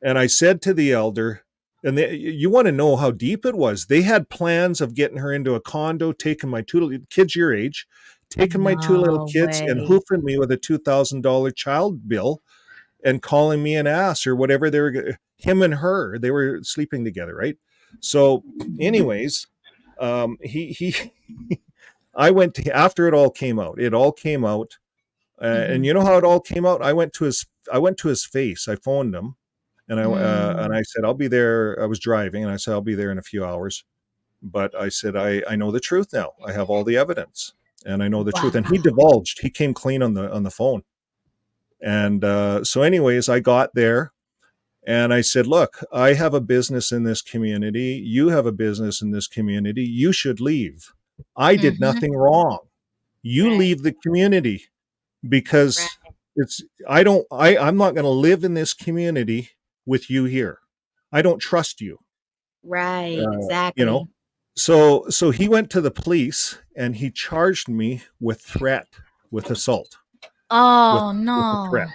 and I said to the elder, and you want to know how deep it was. They had plans of getting her into a condo, taking my two kids your age, taking my two little No kids and way. hoofing me with a $2,000 child bill and calling me an ass or whatever. Him and her, they were sleeping together, right? So, anyways, he I went to, after it all came out. It all came out, and Mhm. you know how it all came out. I went to his face. I phoned him, and Mm. I said I'll be there. I was driving, and I said I'll be there in a few hours. But I said I know the truth now. I have all the evidence, and I know the truth. And he Wow. divulged. He came clean on the phone. And so, anyways, I got there and I said, look, I have a business in this community. You have a business in this community. You should leave. I did Mhm. nothing wrong. You Right. leave the community Right. because I'm not going to live in this community with you here. I don't trust you. Right. You know, Exactly. so he went to the police and he charged me with assault, with Oh with a threat. no.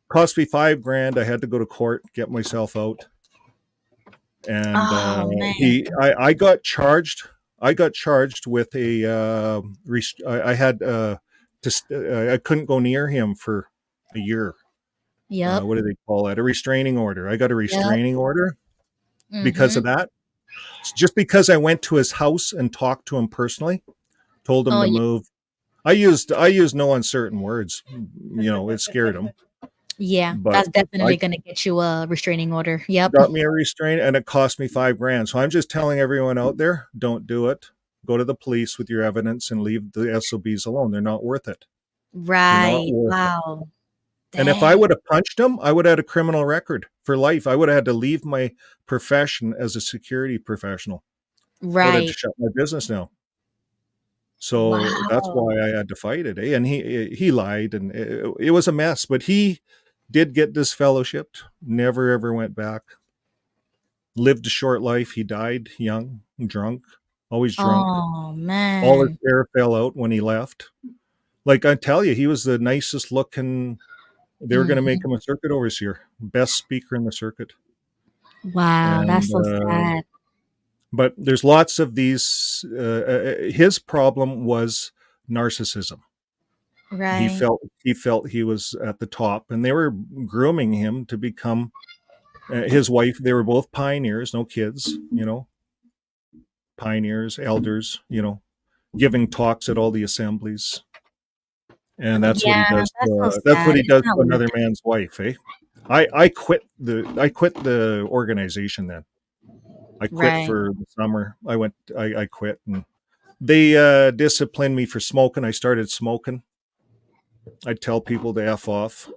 Cost me $5,000. I had to go to court, get myself out, and Oh man. I got charged. I got charged with a I had I couldn't go near him for a year. Yep. What do they call that? A restraining order. I got a Yep. restraining order because of Mhm. that. Just because I went to his house and talked to him personally, told him Oh to yeah. move. I used no uncertain words. It scared him, Yeah. but That's I definitely gonna get you a restraining order. Yep. got me a restraint and it cost me $5,000. So I'm just telling everyone out there, don't do it. Go to the police with your evidence and leave the SOBs alone. They're not worth it. They're not Right. worth it. Wow. And if I Dang. would have punched him, I would have had a criminal record for life. I would have had to leave my profession as a security professional. I would have to Right. shut my business down. So that's Wow. why I had to fight it. And he lied and it was a mess, but he did get disfellowshipped, never ever went back. Lived a short life. He died young, drunk, always drunk. Oh All his man. hair fell out when he left. Like I tell you, he was the nicest looking. They were going to make Mhm. him a circuit overseer, best speaker in the circuit. Wow. That's And so sad. but there's lots of these. His problem was narcissism. He Right. felt he was at the top, and they were grooming him to become his wife. They were both pioneers, no kids, pioneers, elders, giving talks at all the assemblies, and that's what he Yeah. does. That's so That's what sad. he It's does not to worth another it. man's wife. I quit the organization then. I quit Right. for the summer. I quit, and they disciplined me for smoking. I started smoking. I'd tell people to F off,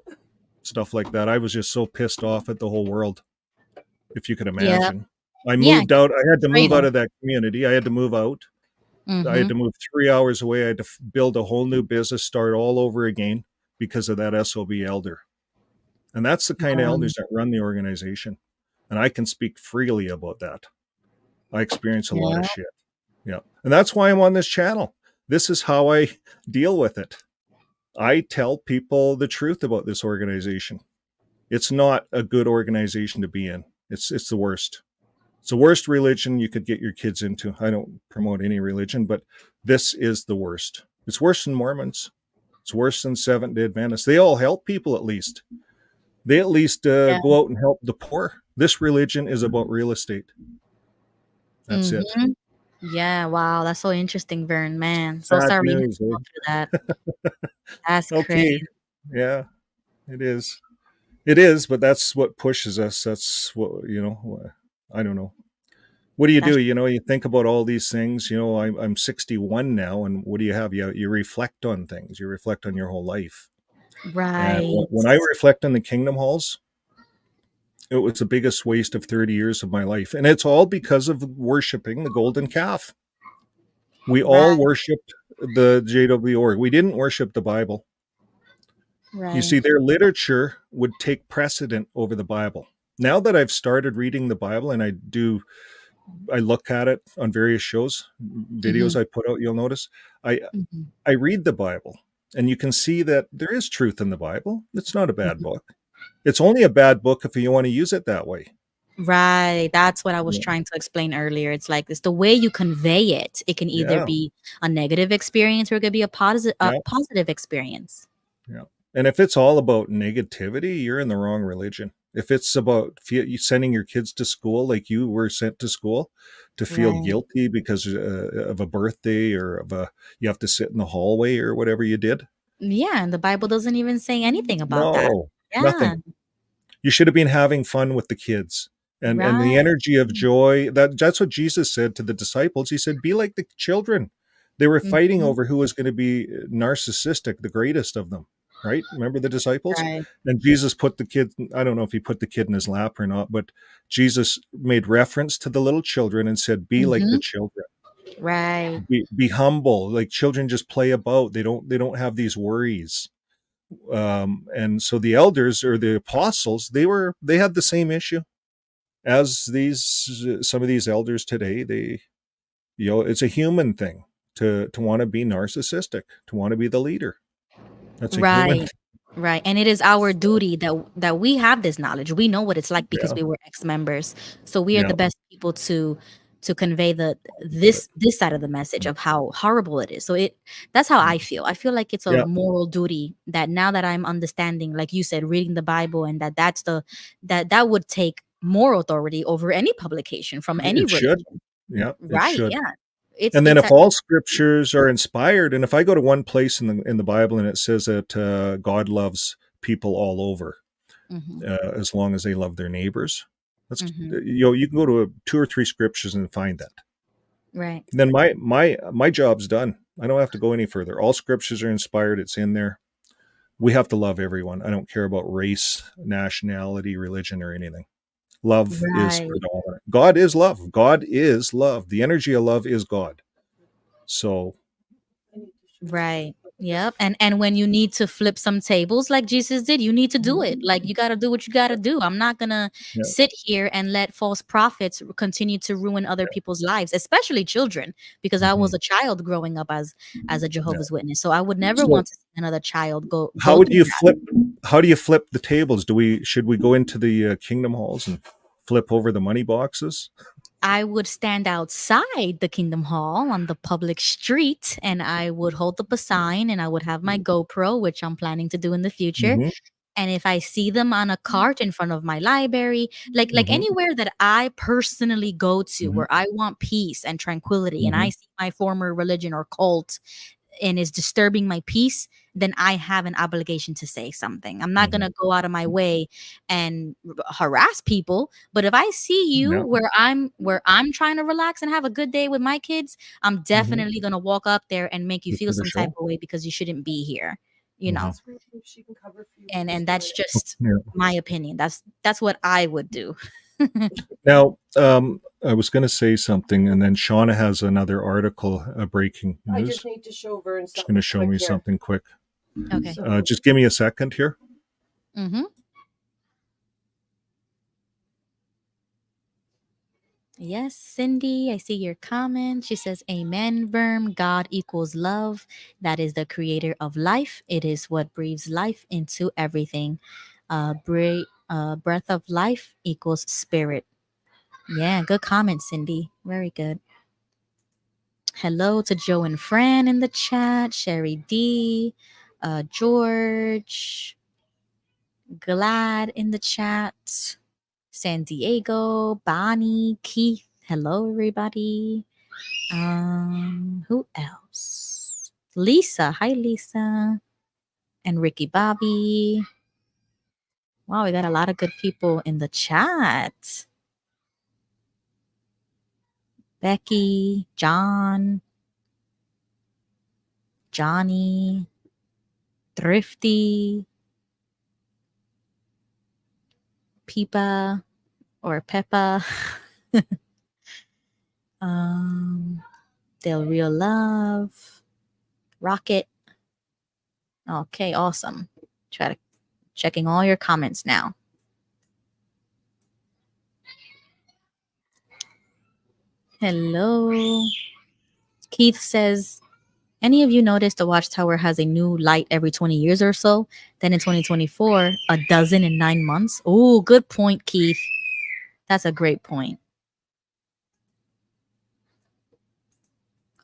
stuff like that. I was just so pissed off at the whole world, if you could Yeah. imagine. I Yeah. moved out. I had to move out Freedom. of that community. I had to move out. I had Mhm. to move 3 hours away. I had to build a whole new business, start all over again because of that SOB elder. And that's the kind of elders that run the organization. And I can speak freely about that. I experience a lot Yeah. of shit. Yeah. And that's why I'm on this channel. This is how I deal with it. I tell people the truth about this organization. It's not a good organization to be in. It's the worst. It's the worst religion you could get your kids into. I don't promote any religion, but this is the worst. It's worse than Mormons. It's worse than Seventh-day Adventists. They all help people at least. They at least Yeah. go out and help the poor. This religion is about real estate. That's it. Mhm. Yeah. Wow. That's so interesting, Vern. Man. So Sad sorry you had news. to go through that. That's Okay. crazy. Yeah, it is. It is, but that's what pushes us. That's what, I don't know. What do you That's do? You think about all these things. I'm 61 now, and what do you have? You reflect on things. You reflect on your whole life. And right. when I reflect on the kingdom halls, it was the biggest waste of 30 years of my life. And it's all because of worshiping the golden calf. We all Right. worshiped the JW org. We didn't worship the Bible. You Right. see, their literature would take precedent over the Bible. Now that I've started reading the Bible, and I look at it on various shows, videos I put out, you'll notice, I Mhm. I read the Bible, and you can see that there is truth in the Bible. It's not a bad book. It's only a bad book if you want to use it that way. Right. That's what I was Yeah. trying to explain earlier. It's like it's the way you convey it. It can either Yeah. be a negative experience or it could be a Yeah. positive experience. Yeah. And if it's all about negativity, you're in the wrong religion. If it's about you sending your kids to school like you were sent to school to feel Right. guilty because of a birthday or you have to sit in the hallway or whatever you did. Yeah, and the Bible doesn't even say anything about that. No, Yeah. nothing. You should have been having fun with the kids. And the Right. energy of joy, that's what Jesus said to the disciples. He said, be like the children. They were fighting Mhm. over who was going to be narcissistic, the greatest of them, right? Remember the disciples? Right. And Jesus put the kid, I don't know if he put the kid in his lap or not, but Jesus made reference to the little children and said, be like the Mhm. children. Right. Be humble. Like children just play about. They don't have these worries. And so the elders or the apostles, they had the same issue as some of these elders today. It's a human thing to want to be narcissistic, to want to be the leader. That's a human Right. Right. And it is our duty that we have this knowledge. We know what it's like because Yeah. we were ex-members. So we are Yeah. the best people to convey Got it. this side of the message of how horrible it is. So that's how I feel. I feel like it's a Yeah. moral duty that now that I'm understanding, like you said, reading the Bible, and that would take more authority over any publication from any It should. religion. Yeah, it Right. should. Yeah. It's And then it's if all scriptures are inspired, and if I go to one place in the Bible and it says that God loves people all over, Mhm. as long as they love their neighbors, that's Mhm. you can go to two or three scriptures and find that. Right. Then my job's done. I don't have to go any further. All scriptures are inspired. It's in there. We have to love everyone. I don't care about race, nationality, religion, or anything. Love is Right. predominant. God is love. God is love. The energy of love is God. So Right. Yep. And when you need to flip some tables like Jesus did, you need to do it. Like you got to do what you got to do. I'm not going to yeah, sit here and let false prophets continue to ruin other people's lives, especially children, because I was mhm, a child growing up as a yeah. Jehovah's Witness. So I would never So want to see another child how go would through you that. flip? How do you flip the tables? Should we go into the kingdom halls and flip over the money boxes? I would stand outside the Kingdom Hall on the public street and I would hold up a sign and I would have my GoPro, which I'm planning to do in the future. Hmm. And if I see them on a cart in front of my library, like Hmm. anywhere that I personally go to Hmm. where I want peace and tranquility, and I Hmm. see my former religion or cult and is disturbing my peace, then I have an obligation to say something. I'm not going Hmm. to go out of my way and harass people, but if I see you Yeah. where I'm trying to relax and have a good day with my kids, I'm Hmm. definitely going to walk up there and make you Just feel for the some type show. of way because you shouldn't be here, you Hmm. know. Ask her if she can cover for you And for that's the just Yeah. my opinion. That's what I would do. Now, I was going to say something, and then Shauna has another article, breaking I news. just need to show Vern She's going to something show quick me here. something quick. Okay. So Just give me a second here. Mm-hmm. Yes, Cindy, I see your comment. She says, Amen, Verm. God equals love. That is the creator of life. It is what breathes life into everything. Breath of life equals spirit. Yeah, good comment, Cindy. Very good. Hello to Joe and Fran in the chat. Sherry D. George. Glad in the chat. San Diego, Bonnie, Keith. Hello, everybody. Who else? Lisa. Hi, Lisa. And Ricky Bobby. Wow, we got a lot of good people in the chat. Becky, John, Johnny, Thrifty, Peepa or Peppa, Del Real Love, Rocket. Okay, awesome. Checking all your comments now. Hello. Keith says, any of you notice the Watchtower has a new light every 20 years or so? Then in 2024, a dozen in 9 months? Oh, good point, Keith. That's a great point.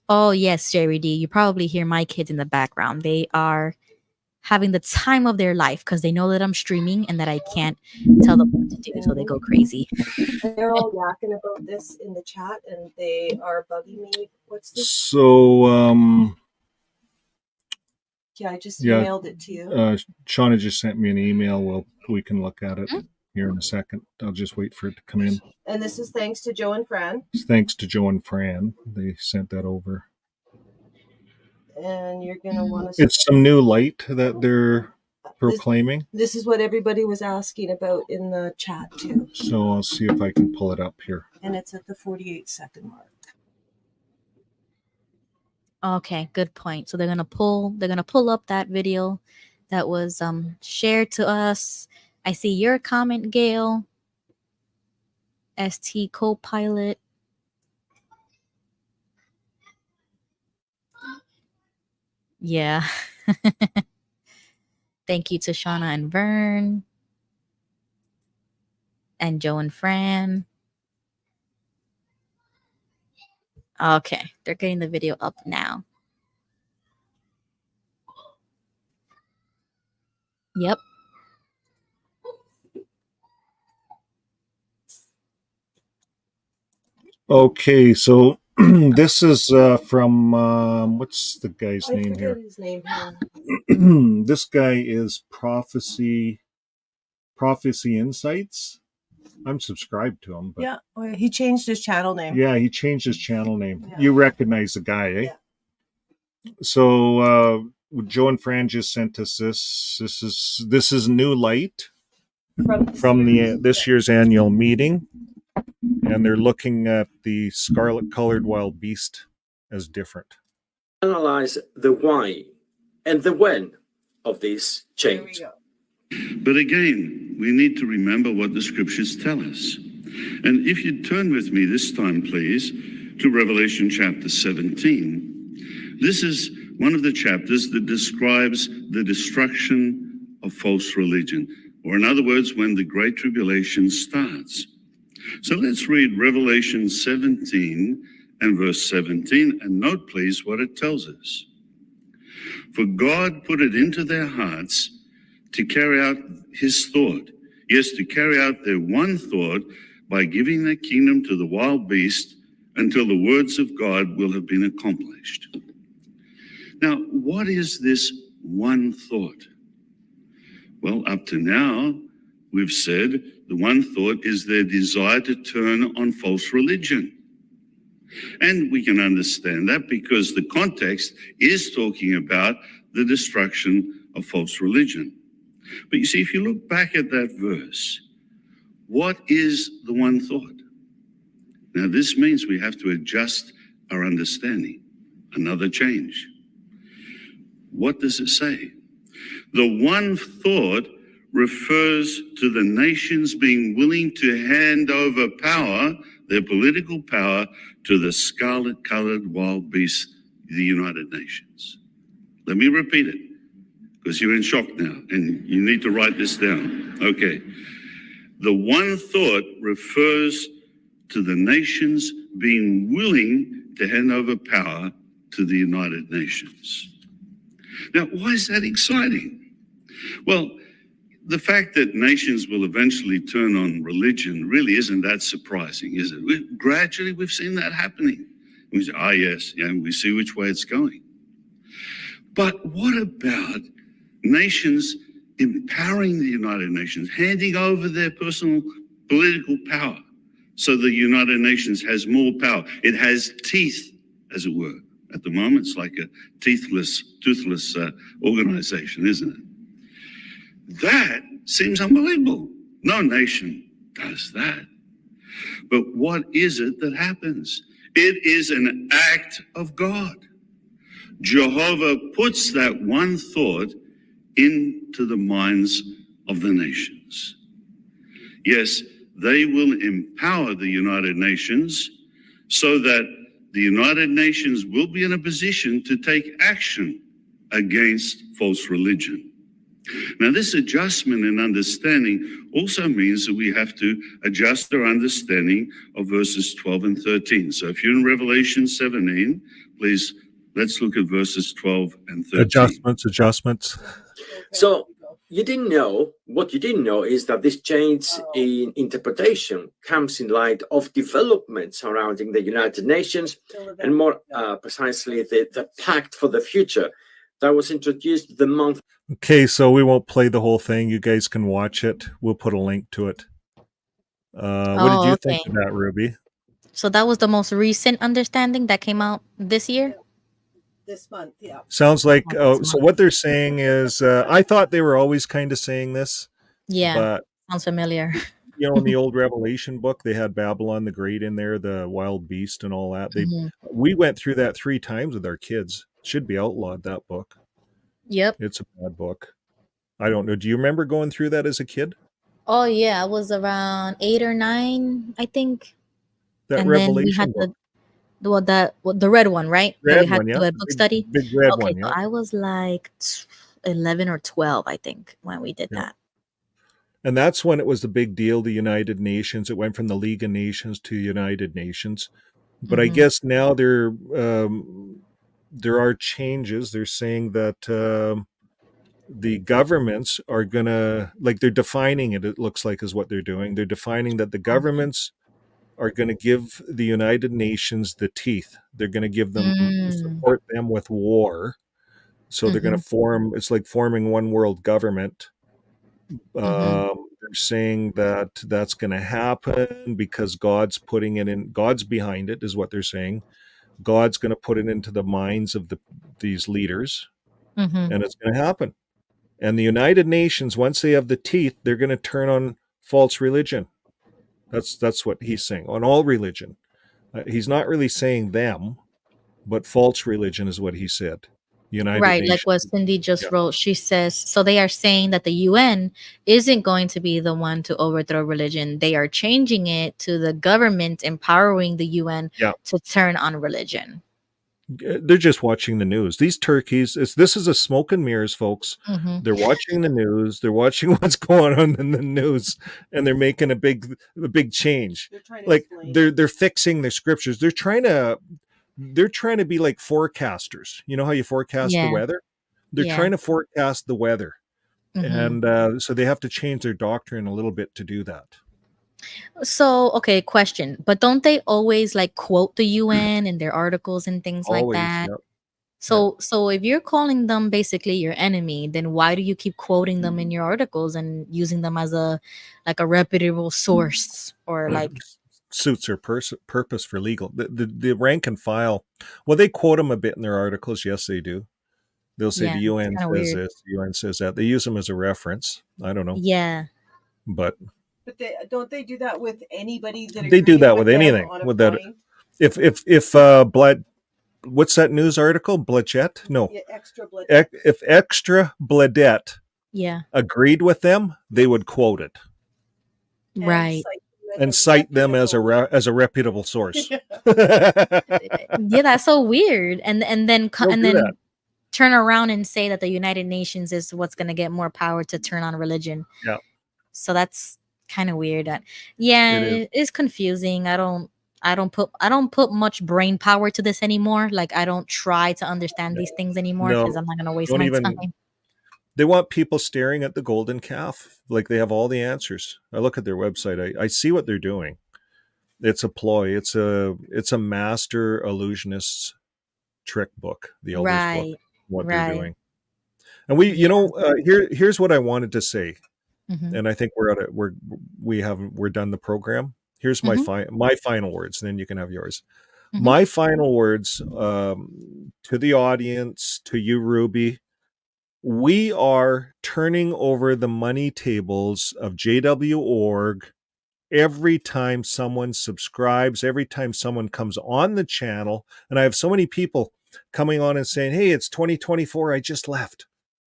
Oh, yes, Jerry D. You probably hear my kids in the background. They are having the time of their life because they know that I'm streaming and that I can't tell them what to do, so they go crazy. And they're all yakking about this in the chat, and they are bugging me. What's this? So, Yeah, I just yeah, emailed it to you. Shauna just sent me an email. We can look at it here in a second. I'll just wait for it to come in. And this is thanks to Joe and Fran. Thanks to Joe and Fran. They sent that over. And you're going to want to... It's some new light that they're proclaiming. This is what everybody was asking about in the chat too. So I'll see if I can pull it up here. And it's at the 48-second mark. Okay, good point. So they're gonna pull up that video that was shared to us. I see your comment, Gail. ST Copilot. Yeah. Thank you to Shauna and Vern. And Joe and Fran. Okay, they're getting the video up now. Yep. Okay, so this is from what's the guy's name here? His name here. This guy is Prophecy Insights. I'm subscribed to him. But yeah, he changed his channel name. Yeah, he changed his channel name. Yeah. You recognize the guy, eh? Yeah. So Joe and Fran just sent us this. This is new light from this year's annual meeting, and they're looking at the scarlet-colored wild beast as different. Analyze the why and the when of this change. But again, we need to remember what the scriptures tell us. And if you turn with me this time, please, to Revelation chapter 17, this is one of the chapters that describes the destruction of false religion, or in other words, when the Great Tribulation starts. So let's read Revelation 17 and verse 17, and note, please, what it tells us. For God put it into their hearts to carry out his thought. Yes, to carry out their one thought by giving their kingdom to the wild beast until the words of God will have been accomplished. Now, what is this one thought? Well, up to now, we've said the one thought is their desire to turn on false religion. And we can understand that because the context is talking about the destruction of false religion. But you see, if you look back at that verse, what is the one thought? Now, this means we have to adjust our understanding, another change. What does it say? The one thought refers to the nations being willing to hand over power, their political power, to the scarlet-colored wild beast, the United Nations. Let me repeat it, because you're in shock now, and you need to write this down. Okay. The one thought refers to the nations being willing to hand over power to the United Nations. Now, why is that exciting? Well, the fact that nations will eventually turn on religion really isn't that surprising, is it? Gradually, we've seen that happening. We say, yes, yeah, we see which way it's going. But what about nations empowering the United Nations, handing over their personal political power So the United Nations has more power. It has teeth, as it were. At the moment, it's like a toothless organization, isn't it? That seems unbelievable. No nation does that. But what is it that happens? It is an act of God. Jehovah puts that one thought into the minds of the nations. Yes, they will empower the United Nations so that the United Nations will be in a position to take action against false religion. Now, this adjustment in understanding also means that we have to adjust our understanding of verses 12 and 13. So if you're in Revelation 17, please, let's look at verses 12 and 13. Adjustments. So what you didn't know is that this change in interpretation comes in light of developments surrounding the United Nations, and more precisely the Pact for the Future that was introduced the month. Okay, so we won't play the whole thing. You guys can watch it. We'll put a link to it. What did you think of that, Ruby? So that was the most recent understanding that came out this year? This month, yeah. Sounds like, so what they're saying is, I thought they were always kind of saying this. Yeah, but sounds familiar. You know, in the old Revelation book, they had Babylon the Great in there, the wild beast and all that. We went through that 3 times with our kids. It should be outlawed, that book. Yep. It's a bad book. I don't know. Do you remember going through that as a kid? Oh yeah, I was around 8 or 9, I think. That and Revelation then we had book. the red one, right? Red we had one, to yeah. do a book study. Big red Okay, one, yeah. so I was like 11 or 12, I think, when we did that. And that's when it was the big deal, the United Nations. It went from the League of Nations to the United Nations. But I guess now there are changes. They're saying that the governments are going to, like, they're defining it, it looks like is what they're doing. They're defining that the governments are going to give the United Nations the teeth. They're going to give them, support them with war. So they're going to form, it's like forming one world government. They're saying that that's going to happen because God's putting it in, God's behind it is what they're saying. God's going to put it into the minds of these leaders, and it's going to happen. And the United Nations, once they have the teeth, they're going to turn on false religion. That's what he's saying, on all religion. He's not really saying them, but false religion is what he said. United Right, Nations. like what Cindy just wrote. She says, so they are saying that the UN isn't going to be the one to overthrow religion. They are changing it to the government empowering the UN to turn on religion. They're just watching the news. These turkeys, this is a smoke and mirrors, folks. They're watching the news. They're watching what's going on in the news, and they're making a big change. They're fixing their scriptures. They're trying to be like forecasters. You know how you forecast the weather? They're trying to forecast the weather. And so they have to change their doctrine a little bit to do that. So, okay, question. But don't they always like quote the UN in their articles and things like that? Yep. So if you're calling them basically your enemy, then why do you keep quoting them in your articles and using them as a reputable source or like suits their purpose for legal? The rank and file, well, they quote them a bit in their articles. Yes, they do. They'll say the UN says weird. this, the UN says that. They use them as a reference. I don't know. Yeah. But don't they do that with anybody? They do that with anything. With that, if blood, what's that news article? Bledette? No. Yeah, Extra Bledette. If Extra Bledette agreed with them, they would quote it. Right. And cite them as a reputable source. Yeah, that's so weird. And then turn around and say that the United Nations is what's going to get more power to turn on religion. Yeah. So that's kind of weird. It's confusing. I don't put much brain power to this anymore. Like I don't try to understand these things anymore because I'm not going to waste my time. They want people staring at the golden calf like they have all the answers. I look at their website. I see what they're doing. It's a ploy. It's a master illusionist's trick book, the Elders book, what they're doing. And here's what I wanted to say. And I think we're done the program Here's my final words, and then you can have yours. My final words to the audience, to you, Ruby. We are turning over the money tables of JW.org every time someone subscribes, every time someone comes on the channel. And I have so many people coming on and saying, hey, it's 2024, I just left.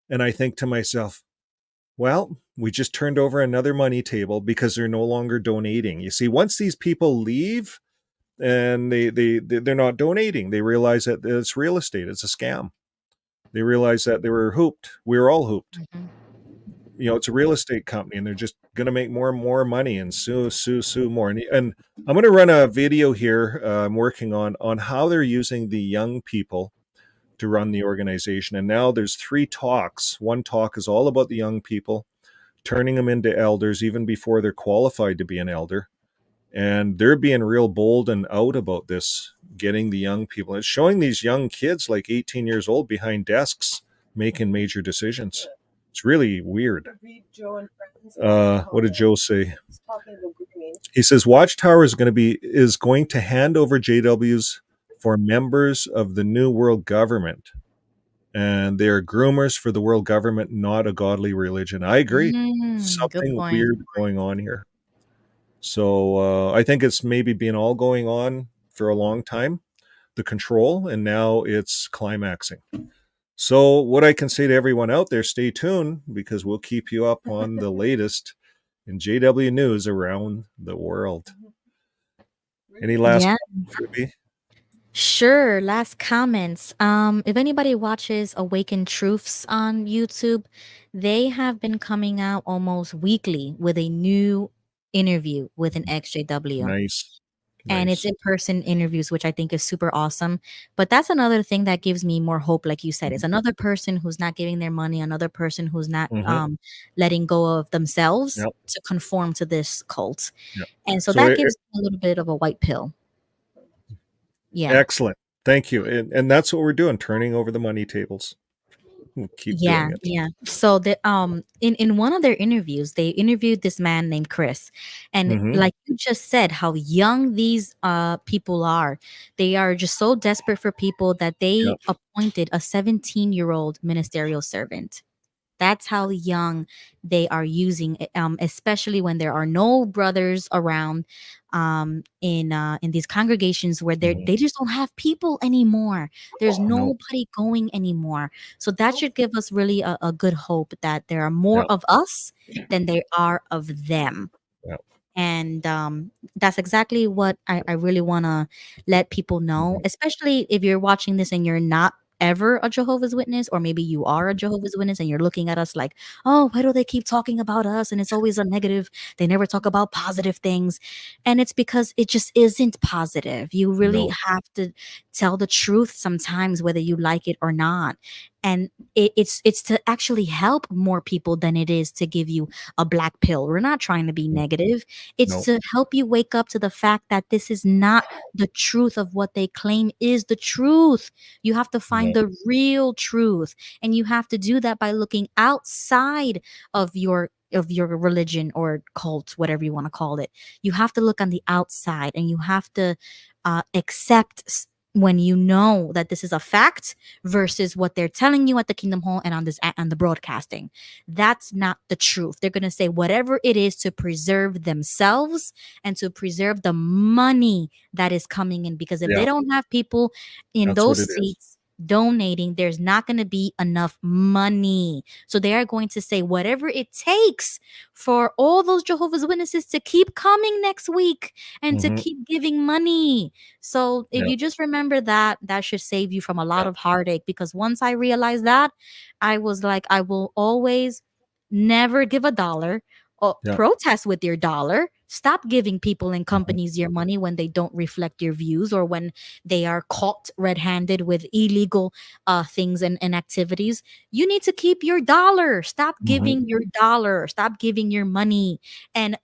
And I think to myself, well, we just turned over another money table because they're no longer donating. You see, once these people leave and they're not donating, they realize that it's real estate, it's a scam. They realize that they were hooped. We were all hooped. You know, it's a real estate company, and they're just going to make more and more money and sue more. And I'm going to run a video here I'm working on how they're using the young people to run the organization. And now there's 3 talks. One talk is all about the young people, turning them into elders even before they're qualified to be an elder. And they're being real bold and out about this, getting the young people. It's showing these young kids like 18 years old behind desks making major decisions. It's really weird. What did Joe say? He says Watchtower is going to hand over JWs for members of the new world government. And they are groomers for the world government, not a godly religion. I agree. Something weird going on here. So I think it's maybe been all going on for a long time, the control, and now it's climaxing. So what I can say to everyone out there, stay tuned, because we'll keep you up on the latest in JW news around the world. Any last comments, Ruby? Sure. Last comments. If anybody watches Awakened Truths on YouTube, they have been coming out almost weekly with a new interview with an ex-JW. Nice. And it's in-person interviews, which I think is super awesome. But that's another thing that gives me more hope. Like you said, it's another person who's not giving their money, another person who's not letting go of themselves to conform to this cult. And so that gives a little bit of a white pill. Yeah. Excellent. Thank you. And that's what we're doing, turning over the money tables. We'll keep doing it. Yeah. So the in one of their interviews, they interviewed this man named Chris. And like you just said, how young these people are. They are just so desperate for people that they appointed a 17-year-old ministerial servant. That's how young they are using it, especially when there are no brothers around in these congregations where they just don't have people anymore. There's nobody going anymore. So that should give us really a good hope that there are more of us than there are of them. And that's exactly what I really want to let people know, especially if you're watching this and you're not ever a Jehovah's Witness, or maybe you are a Jehovah's Witness and you're looking at us like, oh, why do they keep talking about us? And it's always a negative. They never talk about positive things. And it's because it just isn't positive. You really have to tell the truth sometimes, whether you like it or not. And it's to actually help more people than it is to give you a black pill. We're not trying to be negative. It's to help you wake up to the fact that this is not the truth of what they claim is the truth. You have to find the real truth. And you have to do that by looking outside of your religion or cult, whatever you want to call it. You have to look on the outside, and you have to accept when you know that this is a fact versus what they're telling you at the Kingdom Hall and on the broadcasting. That's not the truth. They're going to say whatever it is to preserve themselves and to preserve the money that is coming in, because if they don't have people in those seats donating, there's not going to be enough money. So they are going to say whatever it takes for all those Jehovah's Witnesses to keep coming next week and to keep giving money. So if you just remember that should save you from a lot of heartache, because once I realized that, I was like, I will always never give $1 or protest with your dollar. Stop giving people and companies your money when they don't reflect your views, or when they are caught red-handed with illegal things and activities. You need to keep your dollar. Stop giving your dollar. Stop giving your money, and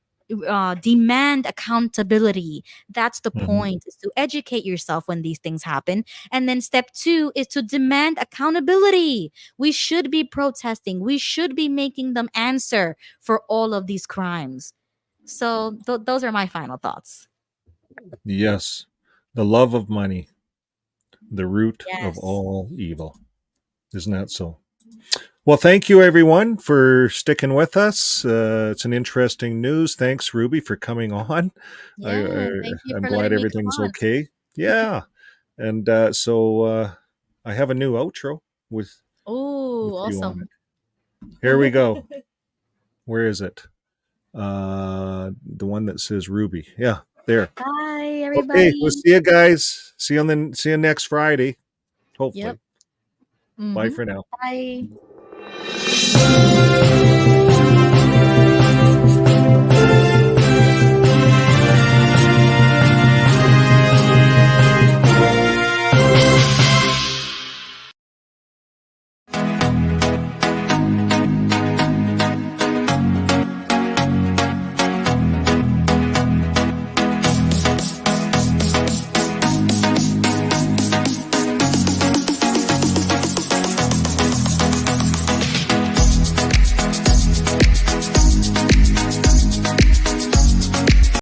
demand accountability. That's the point, is to educate yourself when these things happen. And then step 2 is to demand accountability. We should be protesting. We should be making them answer for all of these crimes. So those are my final thoughts. Yes. The love of money, the root of Yes. all evil. Isn't that so? Well, thank you, everyone, for sticking with us. It's an interesting news. Thanks, Ruby, for coming on. Yeah, thank you I'm for glad letting me come everything's on. okay. Yeah. And so I have a new outro with Oh, you on awesome. it. Here we go. Where is it? The one that says Ruby. Yeah, there. Bye, Okay, everybody. we'll see you guys. See you next Friday. Hopefully. Yep. Bye for now. Bye.